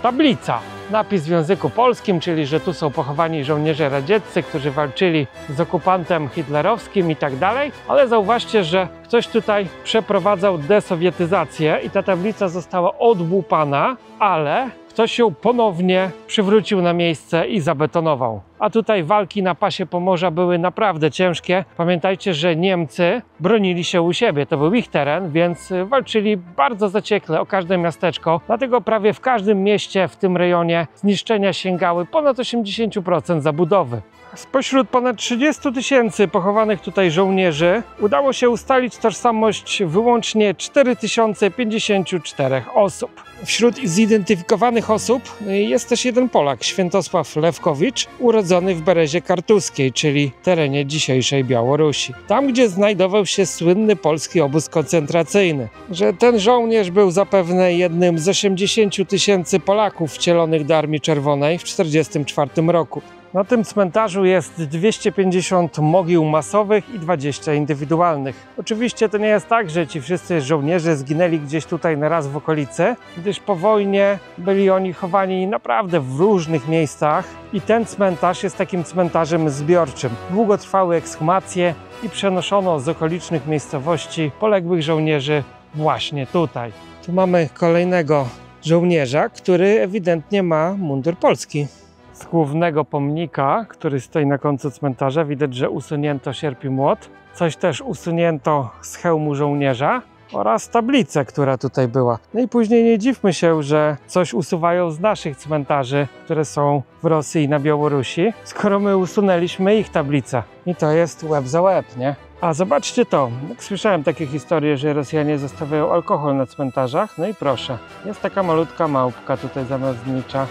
tablica. Napis w języku polskim, czyli że tu są pochowani żołnierze radzieccy, którzy walczyli z okupantem hitlerowskim i tak dalej. Ale zauważcie, że ktoś tutaj przeprowadzał desowietyzację i ta tablica została odłupana, ale ktoś ją ponownie przywrócił na miejsce i zabetonował. A tutaj walki na pasie Pomorza były naprawdę ciężkie. Pamiętajcie, że Niemcy bronili się u siebie, to był ich teren, więc walczyli bardzo zaciekle o każde miasteczko. Dlatego prawie w każdym mieście w tym rejonie zniszczenia sięgały ponad 80% zabudowy. Spośród ponad 30 000 pochowanych tutaj żołnierzy udało się ustalić tożsamość wyłącznie 4054 osób. Wśród zidentyfikowanych osób jest też jeden Polak, Świętosław Lewkowicz, urodzony w Berezie Kartuskiej, czyli terenie dzisiejszej Białorusi. Tam, gdzie znajdował się słynny polski obóz koncentracyjny. Że ten żołnierz był zapewne jednym z 80 000 Polaków wcielonych do Armii Czerwonej w 1944 roku. Na tym cmentarzu jest 250 mogił masowych i 20 indywidualnych. Oczywiście to nie jest tak, że ci wszyscy żołnierze zginęli gdzieś tutaj na raz w okolicy, gdyż po wojnie byli oni chowani naprawdę w różnych miejscach i ten cmentarz jest takim cmentarzem zbiorczym. Długo trwały ekshumacje i przenoszono z okolicznych miejscowości poległych żołnierzy właśnie tutaj. Tu mamy kolejnego żołnierza, który ewidentnie ma mundur polski. Z głównego pomnika, który stoi na końcu cmentarza, widać, że usunięto sierp i młot. Coś też usunięto z hełmu żołnierza oraz tablicę, która tutaj była. No i później nie dziwmy się, że coś usuwają z naszych cmentarzy, które są w Rosji i na Białorusi, skoro my usunęliśmy ich tablicę. I to jest łeb za łeb, nie? A zobaczcie to, jak słyszałem takie historie, że Rosjanie zostawiają alkohol na cmentarzach, no i proszę, jest taka malutka małpka tutaj zamarznicza.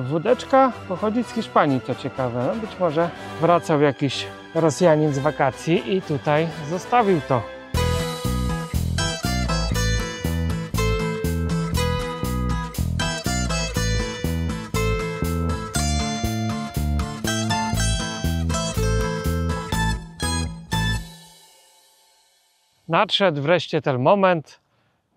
Wódeczka pochodzi z Hiszpanii, to ciekawe, no być może wracał jakiś Rosjanin z wakacji i tutaj zostawił to. Nadszedł wreszcie ten moment,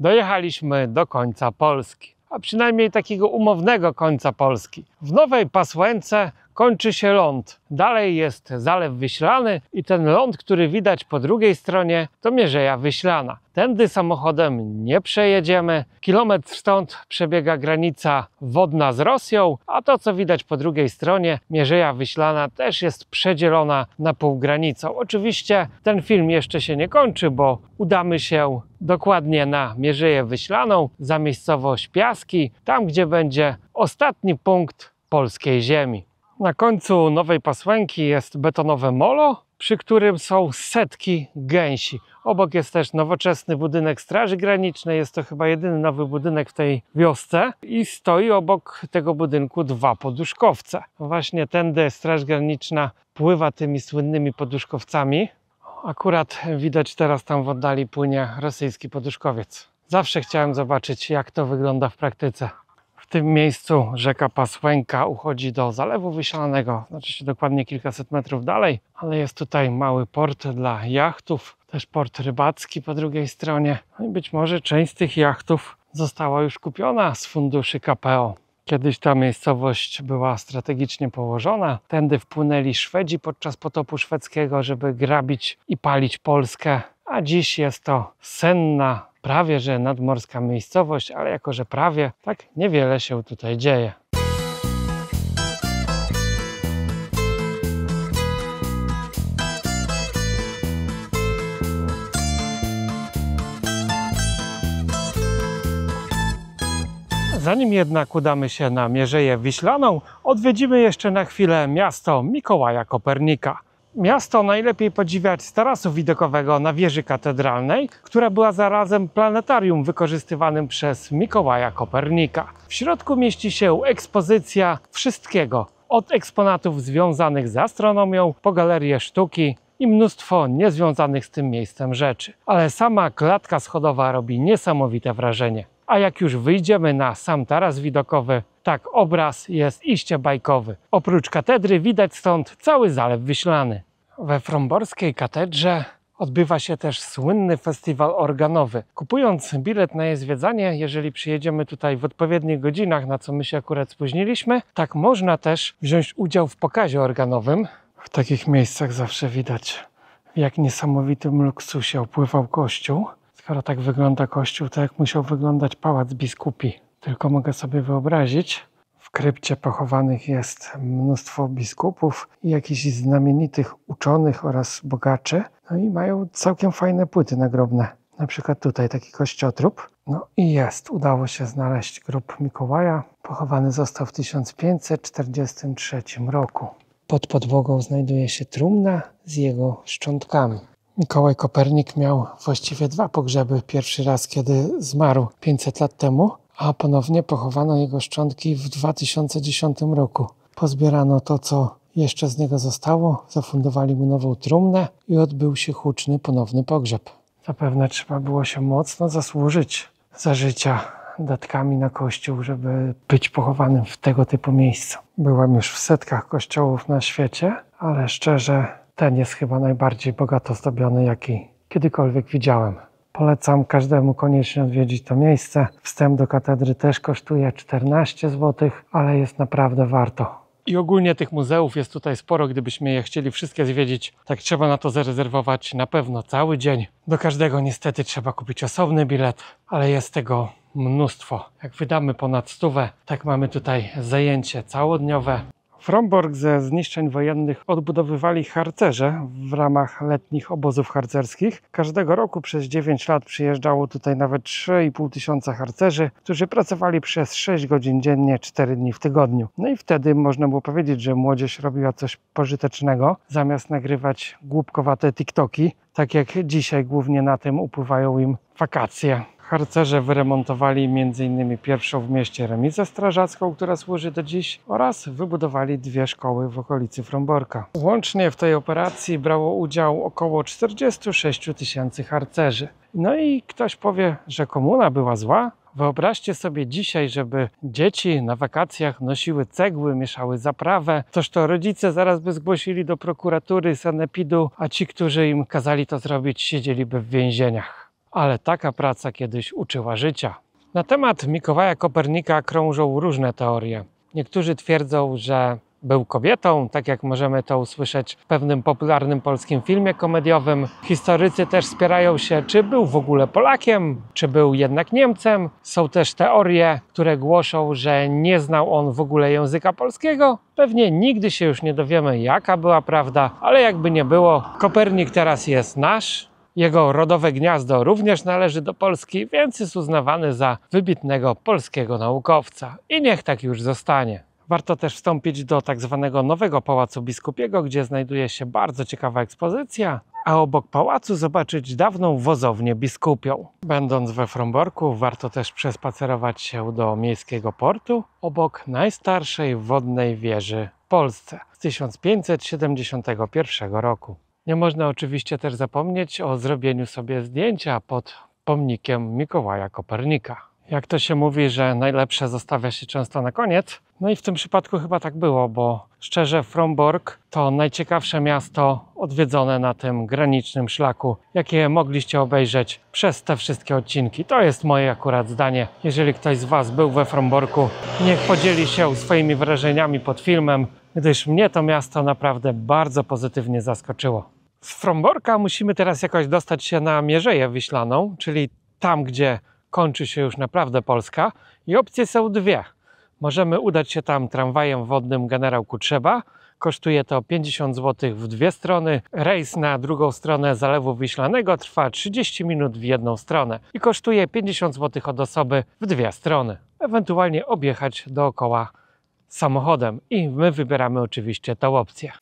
dojechaliśmy do końca Polski, a przynajmniej takiego umownego końca Polski. W Nowej Pasłęce kończy się ląd, dalej jest Zalew Wiślany i ten ląd, który widać po drugiej stronie, to Mierzeja Wiślana. Tędy samochodem nie przejedziemy, kilometr stąd przebiega granica wodna z Rosją, a to co widać po drugiej stronie, Mierzeja Wiślana też jest przedzielona na pół granicą. Oczywiście ten film jeszcze się nie kończy, bo udamy się dokładnie na Mierzeję Wiślaną, za miejscowość Piaski, tam gdzie będzie ostatni punkt polskiej ziemi. Na końcu Nowej Pasłęki jest betonowe molo, przy którym są setki gęsi. Obok jest też nowoczesny budynek Straży Granicznej, jest to chyba jedyny nowy budynek w tej wiosce i stoi obok tego budynku 2 poduszkowce. Właśnie tędy Straż Graniczna pływa tymi słynnymi poduszkowcami. Akurat widać teraz tam w oddali płynie rosyjski poduszkowiec. Zawsze chciałem zobaczyć, jak to wygląda w praktyce. W tym miejscu rzeka Pasłęka uchodzi do Zalewu Wiślanego, znaczy się dokładnie kilkaset metrów dalej, ale jest tutaj mały port dla jachtów, też port rybacki po drugiej stronie. No i być może część z tych jachtów została już kupiona z funduszy KPO. Kiedyś ta miejscowość była strategicznie położona. Tędy wpłynęli Szwedzi podczas potopu szwedzkiego, żeby grabić i palić Polskę, a dziś jest to senna, prawie że nadmorska miejscowość, ale jako że prawie, tak niewiele się tutaj dzieje. Zanim jednak udamy się na Mierzeję Wiślaną, odwiedzimy jeszcze na chwilę miasto Mikołaja Kopernika. Miasto najlepiej podziwiać z tarasu widokowego na wieży katedralnej, która była zarazem planetarium wykorzystywanym przez Mikołaja Kopernika. W środku mieści się ekspozycja wszystkiego, od eksponatów związanych z astronomią po galerię sztuki i mnóstwo niezwiązanych z tym miejscem rzeczy. Ale sama klatka schodowa robi niesamowite wrażenie. A jak już wyjdziemy na sam taras widokowy, tak obraz jest iście bajkowy. Oprócz katedry widać stąd cały Zalew Wiślany. We Fromborskiej katedrze odbywa się też słynny festiwal organowy. Kupując bilet na jej zwiedzanie, jeżeli przyjedziemy tutaj w odpowiednich godzinach, na co my się akurat spóźniliśmy, tak można też wziąć udział w pokazie organowym. W takich miejscach zawsze widać, w jak niesamowitym luksusie opływał kościół. Skoro tak wygląda kościół, to jak musiał wyglądać pałac biskupi. Tylko mogę sobie wyobrazić. W krypcie pochowanych jest mnóstwo biskupów i jakichś znamienitych uczonych oraz bogaczy. No i mają całkiem fajne płyty nagrobne. Na przykład tutaj taki kościotrup. No i jest, udało się znaleźć grób Mikołaja. Pochowany został w 1543 roku. Pod podłogą znajduje się trumna z jego szczątkami. Mikołaj Kopernik miał właściwie 2 pogrzeby. Pierwszy raz, kiedy zmarł 500 lat temu, a ponownie pochowano jego szczątki w 2010 roku. Pozbierano to, co jeszcze z niego zostało, zafundowali mu nową trumnę i odbył się huczny ponowny pogrzeb. Zapewne trzeba było się mocno zasłużyć za życia datkami na kościół, żeby być pochowanym w tego typu miejscu. Byłem już w setkach kościołów na świecie, ale szczerze ten jest chyba najbardziej bogato zdobiony, jaki kiedykolwiek widziałem. Polecam każdemu koniecznie odwiedzić to miejsce. Wstęp do katedry też kosztuje 14 zł, ale jest naprawdę warto. I ogólnie tych muzeów jest tutaj sporo, gdybyśmy je chcieli wszystkie zwiedzić. Tak trzeba na to zarezerwować na pewno cały dzień. Do każdego niestety trzeba kupić osobny bilet, ale jest tego mnóstwo. Jak wydamy ponad 100, tak mamy tutaj zajęcie całodniowe. Frombork ze zniszczeń wojennych odbudowywali harcerze w ramach letnich obozów harcerskich. Każdego roku przez 9 lat przyjeżdżało tutaj nawet 3,5 tysiąca harcerzy, którzy pracowali przez 6 godzin dziennie, 4 dni w tygodniu. No i wtedy można było powiedzieć, że młodzież robiła coś pożytecznego, zamiast nagrywać głupkowate TikToki, tak jak dzisiaj głównie na tym upływają im wakacje. Harcerze wyremontowali m.in. pierwszą w mieście remizę strażacką, która służy do dziś, oraz wybudowali 2 szkoły w okolicy Fromborka. Łącznie w tej operacji brało udział około 46 tysięcy harcerzy. No i ktoś powie, że komuna była zła? Wyobraźcie sobie dzisiaj, żeby dzieci na wakacjach nosiły cegły, mieszały zaprawę. Toż to rodzice zaraz by zgłosili do prokuratury, sanepidu, a ci, którzy im kazali to zrobić, siedzieliby w więzieniach. Ale taka praca kiedyś uczyła życia. Na temat Mikołaja Kopernika krążą różne teorie. Niektórzy twierdzą, że był kobietą, tak jak możemy to usłyszeć w pewnym popularnym polskim filmie komediowym. Historycy też spierają się, czy był w ogóle Polakiem, czy był jednak Niemcem. Są też teorie, które głoszą, że nie znał on w ogóle języka polskiego. Pewnie nigdy się już nie dowiemy, jaka była prawda, ale jakby nie było, Kopernik teraz jest nasz. Jego rodowe gniazdo również należy do Polski, więc jest uznawany za wybitnego polskiego naukowca. I niech tak już zostanie. Warto też wstąpić do tak zwanego Nowego Pałacu Biskupiego, gdzie znajduje się bardzo ciekawa ekspozycja, a obok pałacu zobaczyć dawną wozownię biskupią. Będąc we Fromborku, warto też przespacerować się do miejskiego portu obok najstarszej wodnej wieży w Polsce z 1571 roku. Nie można oczywiście też zapomnieć o zrobieniu sobie zdjęcia pod pomnikiem Mikołaja Kopernika. Jak to się mówi, że najlepsze zostawia się często na koniec. No i w tym przypadku chyba tak było, bo szczerze Frombork to najciekawsze miasto odwiedzone na tym granicznym szlaku, jakie mogliście obejrzeć przez te wszystkie odcinki. To jest moje akurat zdanie. Jeżeli ktoś z Was był we Fromborku, niech podzieli się swoimi wrażeniami pod filmem, gdyż mnie to miasto naprawdę bardzo pozytywnie zaskoczyło. Z Fromborka musimy teraz jakoś dostać się na Mierzeję Wiślaną, czyli tam, gdzie kończy się już naprawdę Polska, i opcje są 2. Możemy udać się tam tramwajem wodnym Generał Kutrzeba. Kosztuje to 50 zł w 2 strony. Rejs na drugą stronę Zalewu Wiślanego trwa 30 minut w jedną stronę i kosztuje 50 zł od osoby w 2 strony. Ewentualnie objechać dookoła samochodem i my wybieramy oczywiście tę opcję.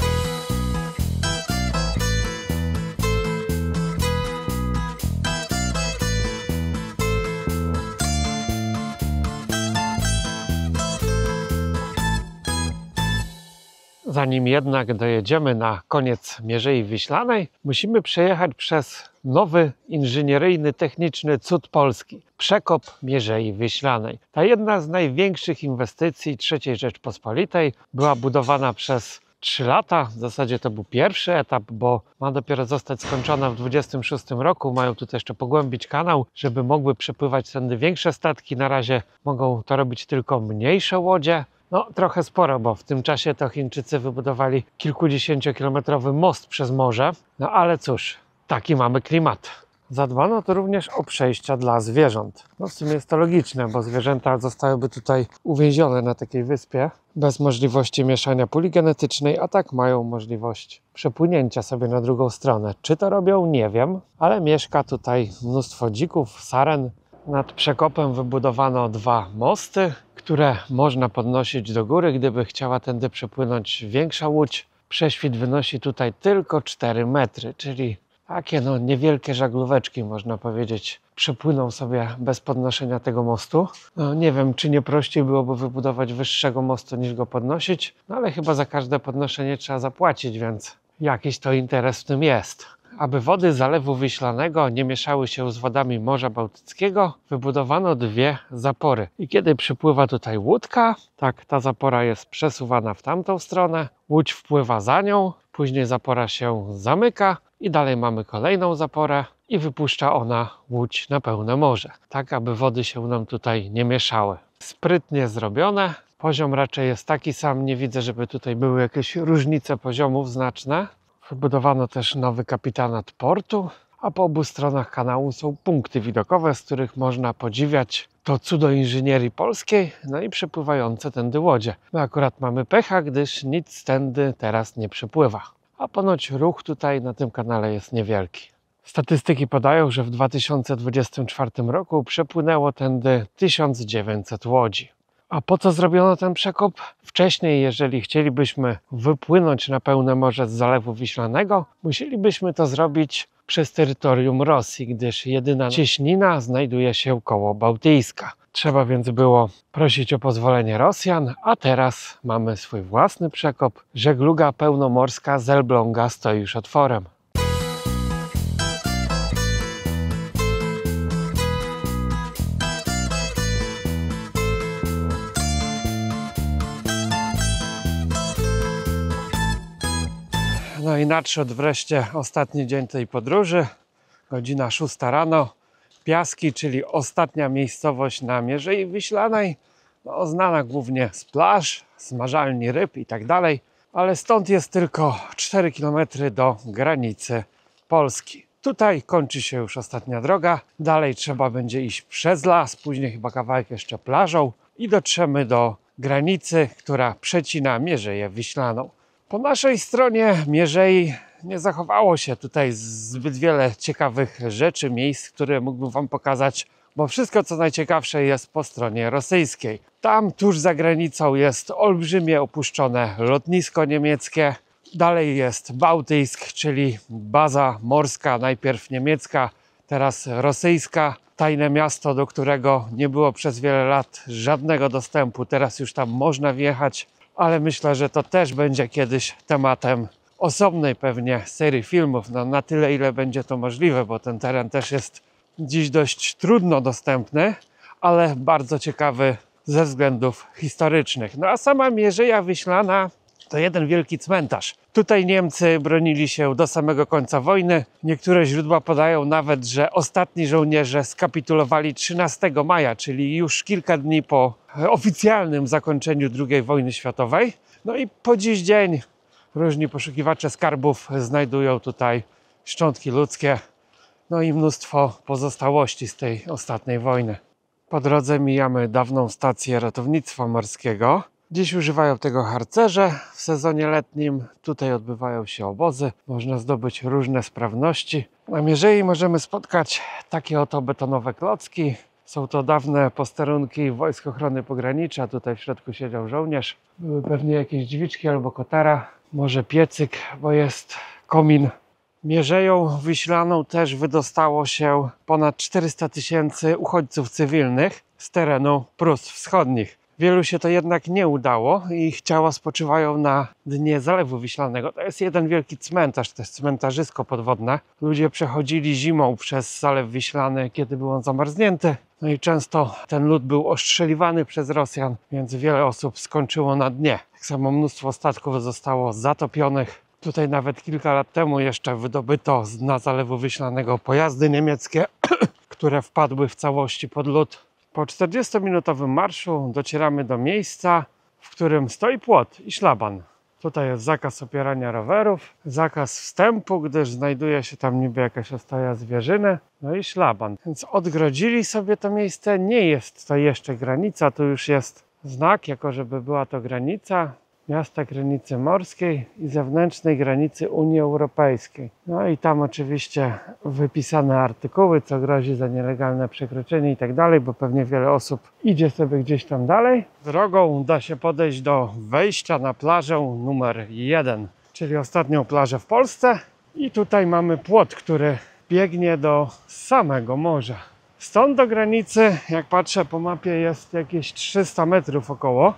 Zanim jednak dojedziemy na koniec Mierzei Wiślanej, musimy przejechać przez nowy inżynieryjny, techniczny cud Polski. Przekop Mierzei Wiślanej. Ta jedna z największych inwestycji III Rzeczpospolitej była budowana przez 3 lata. W zasadzie to był pierwszy etap, bo ma dopiero zostać skończona w 26 roku. Mają tu też jeszcze pogłębić kanał, żeby mogły przepływać tędy większe statki. Na razie mogą to robić tylko mniejsze łodzie. No trochę sporo, bo w tym czasie to Chińczycy wybudowali kilkudziesięciokilometrowy most przez morze. No ale cóż, taki mamy klimat. Zadbano tu również o przejścia dla zwierząt. No w sumie jest to logiczne, bo zwierzęta zostałyby tutaj uwięzione na takiej wyspie bez możliwości mieszania puli genetycznej, a tak mają możliwość przepłynięcia sobie na drugą stronę. Czy to robią? Nie wiem, ale mieszka tutaj mnóstwo dzików, saren. Nad przekopem wybudowano 2 mosty, które można podnosić do góry, gdyby chciała tędy przepłynąć większa łódź. Prześwit wynosi tutaj tylko 4 metry, czyli takie no niewielkie żaglóweczki, można powiedzieć, przepłyną sobie bez podnoszenia tego mostu. No, nie wiem, czy nie prościej byłoby wybudować wyższego mostu niż go podnosić, no ale chyba za każde podnoszenie trzeba zapłacić, więc jakiś to interes w tym jest. aby wody Zalewu Wiślanego nie mieszały się z wodami Morza Bałtyckiego, wybudowano dwie zapory. I kiedy przypływa tutaj łódka, tak, ta zapora jest przesuwana w tamtą stronę, łódź wpływa za nią, później zapora się zamyka i dalej mamy kolejną zaporę i wypuszcza ona łódź na pełne morze, tak aby wody się nam tutaj nie mieszały. Sprytnie zrobione. Poziom raczej jest taki sam, nie widzę, żeby tutaj były jakieś różnice poziomów znaczne. Wybudowano też nowy kapitanat portu, a po obu stronach kanału są punkty widokowe, z których można podziwiać to cudo inżynierii polskiej, no i przepływające tędy łodzie. My akurat mamy pecha, gdyż nic tędy teraz nie przepływa. A ponoć ruch tutaj na tym kanale jest niewielki. Statystyki podają, że w 2024 roku przepłynęło tędy 1900 łodzi. A po co zrobiono ten przekop? Wcześniej, jeżeli chcielibyśmy wypłynąć na pełne morze z Zalewu Wiślanego, musielibyśmy to zrobić przez terytorium Rosji, gdyż jedyna cieśnina znajduje się koło Bałtyjska. Trzeba więc było prosić o pozwolenie Rosjan, a teraz mamy swój własny przekop. Żegluga pełnomorska z Elbląga stoi już otworem. No i nadszedł wreszcie ostatni dzień tej podróży. Godzina 6 rano. Piaski, czyli ostatnia miejscowość na Mierzei Wiślanej. No, znana głównie z plaż, smażalni ryb i tak dalej. Ale stąd jest tylko 4 km do granicy Polski. Tutaj kończy się już ostatnia droga. Dalej trzeba będzie iść przez las, później chyba kawałek jeszcze plażą i dotrzemy do granicy, która przecina Mierzeję Wiślaną. Po naszej stronie Mierzei nie zachowało się tutaj zbyt wiele ciekawych rzeczy, miejsc, które mógłbym Wam pokazać, bo wszystko co najciekawsze jest po stronie rosyjskiej. Tam tuż za granicą jest olbrzymie opuszczone lotnisko niemieckie. Dalej jest Bałtysk, czyli baza morska, najpierw niemiecka, teraz rosyjska. Tajne miasto, do którego nie było przez wiele lat żadnego dostępu. Teraz już tam można wjechać, ale myślę, że to też będzie kiedyś tematem osobnej pewnie serii filmów. No, na tyle, ile będzie to możliwe, bo ten teren też jest dziś dość trudno dostępny, ale bardzo ciekawy ze względów historycznych. No a sama Mierzeja Wiślana to jeden wielki cmentarz. Tutaj Niemcy bronili się do samego końca wojny. Niektóre źródła podają nawet, że ostatni żołnierze skapitulowali 13 maja, czyli już kilka dni po oficjalnym zakończeniu II wojny światowej. No i po dziś dzień różni poszukiwacze skarbów znajdują tutaj szczątki ludzkie, no i mnóstwo pozostałości z tej ostatniej wojny. Po drodze mijamy dawną stację ratownictwa morskiego. Dziś używają tego harcerze w sezonie letnim. Tutaj odbywają się obozy. Można zdobyć różne sprawności. Na Mierzei możemy spotkać takie oto betonowe klocki. Są to dawne posterunki Wojsk Ochrony Pogranicza. Tutaj w środku siedział żołnierz. Były pewnie jakieś dźwiczki albo kotara. Może piecyk, bo jest komin. Mierzeją Wiślaną też wydostało się ponad 400 000 uchodźców cywilnych z terenu Prus Wschodnich. Wielu się to jednak nie udało i ich ciała spoczywają na dnie Zalewu Wiślanego. To jest jeden wielki cmentarz, to jest cmentarzysko podwodne. Ludzie przechodzili zimą przez Zalew Wiślany, kiedy był on zamarznięty. No i często ten lód był ostrzeliwany przez Rosjan, więc wiele osób skończyło na dnie. Tak samo mnóstwo statków zostało zatopionych. Tutaj nawet kilka lat temu jeszcze wydobyto z dna Zalewu Wiślanego pojazdy niemieckie, które wpadły w całości pod lód. Po 40-minutowym marszu docieramy do miejsca, w którym stoi płot i szlaban. Tutaj jest zakaz opierania rowerów, zakaz wstępu, gdyż znajduje się tam niby jakaś ostoja zwierzyny, no i szlaban. Więc odgrodzili sobie to miejsce, nie jest to jeszcze granica, tu już jest znak, jako żeby była to granica miasta granicy morskiej i zewnętrznej granicy Unii Europejskiej. No i tam oczywiście wypisane artykuły, co grozi za nielegalne przekroczenie i tak dalej, bo pewnie wiele osób idzie sobie gdzieś tam dalej. Drogą da się podejść do wejścia na plażę numer 1, czyli ostatnią plażę w Polsce. I tutaj mamy płot, który biegnie do samego morza. Stąd do granicy, jak patrzę po mapie, jest jakieś 300 metrów około.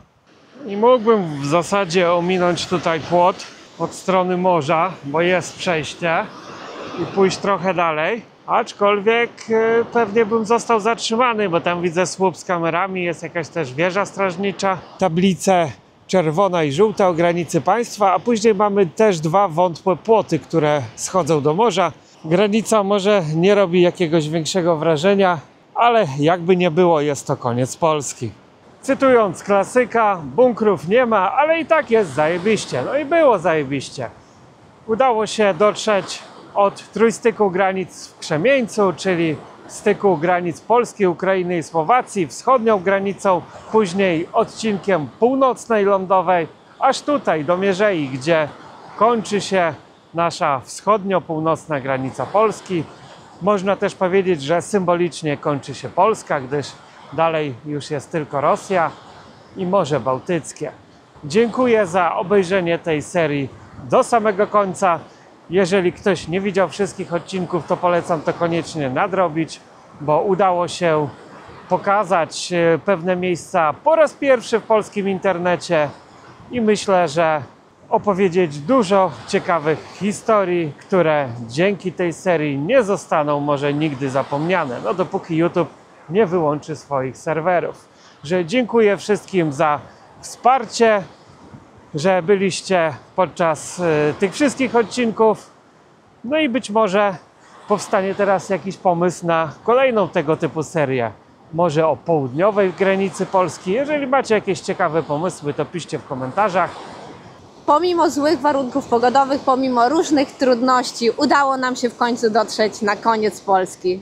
I mógłbym w zasadzie ominąć tutaj płot od strony morza, bo jest przejście, i pójść trochę dalej. Aczkolwiek pewnie bym został zatrzymany, bo tam widzę słup z kamerami, jest jakaś też wieża strażnicza, tablice czerwona i żółta o granicy państwa, a później mamy też dwa wątłe płoty, które schodzą do morza. Granica może nie robi jakiegoś większego wrażenia, ale jakby nie było, jest to koniec Polski. Cytując klasyka, bunkrów nie ma, ale i tak jest zajebiście. No i było zajebiście. Udało się dotrzeć od trójstyku granic w Krzemieńcu, czyli styku granic Polski, Ukrainy i Słowacji, wschodnią granicą, później odcinkiem północnej lądowej, aż tutaj do Mierzei, gdzie kończy się nasza wschodnio-północna granica Polski. Można też powiedzieć, że symbolicznie kończy się Polska, gdyż dalej już jest tylko Rosja i Morze Bałtyckie. Dziękuję za obejrzenie tej serii do samego końca. Jeżeli ktoś nie widział wszystkich odcinków, to polecam to koniecznie nadrobić, bo udało się pokazać pewne miejsca po raz pierwszy w polskim internecie i myślę, że opowiedzieć dużo ciekawych historii, które dzięki tej serii nie zostaną może nigdy zapomniane, no dopóki YouTube nie wyłączy swoich serwerów. Że dziękuję wszystkim za wsparcie, że byliście podczas tych wszystkich odcinków. No i być może powstanie teraz jakiś pomysł na kolejną tego typu serię. Może o południowej granicy Polski. Jeżeli macie jakieś ciekawe pomysły, to piszcie w komentarzach. Pomimo złych warunków pogodowych, pomimo różnych trudności, udało nam się w końcu dotrzeć na koniec Polski.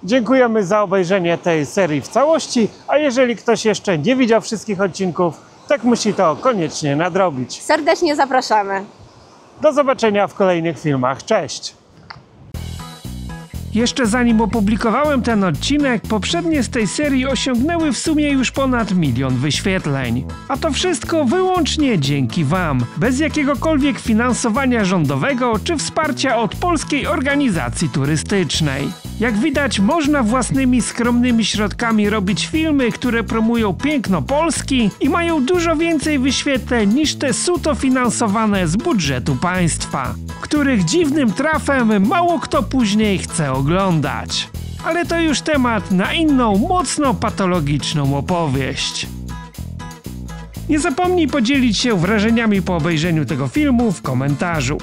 Dziękujemy za obejrzenie tej serii w całości, a jeżeli ktoś jeszcze nie widział wszystkich odcinków, tak musi to koniecznie nadrobić. Serdecznie zapraszamy. Do zobaczenia w kolejnych filmach. Cześć! Jeszcze zanim opublikowałem ten odcinek, poprzednie z tej serii osiągnęły w sumie już ponad 1 milion wyświetleń. A to wszystko wyłącznie dzięki Wam, bez jakiegokolwiek finansowania rządowego czy wsparcia od Polskiej Organizacji Turystycznej. Jak widać, można własnymi skromnymi środkami robić filmy, które promują piękno Polski i mają dużo więcej wyświetleń niż te suto finansowane z budżetu państwa, których dziwnym trafem mało kto później chce oglądać. Ale to już temat na inną, mocno patologiczną opowieść. Nie zapomnij podzielić się wrażeniami po obejrzeniu tego filmu w komentarzu.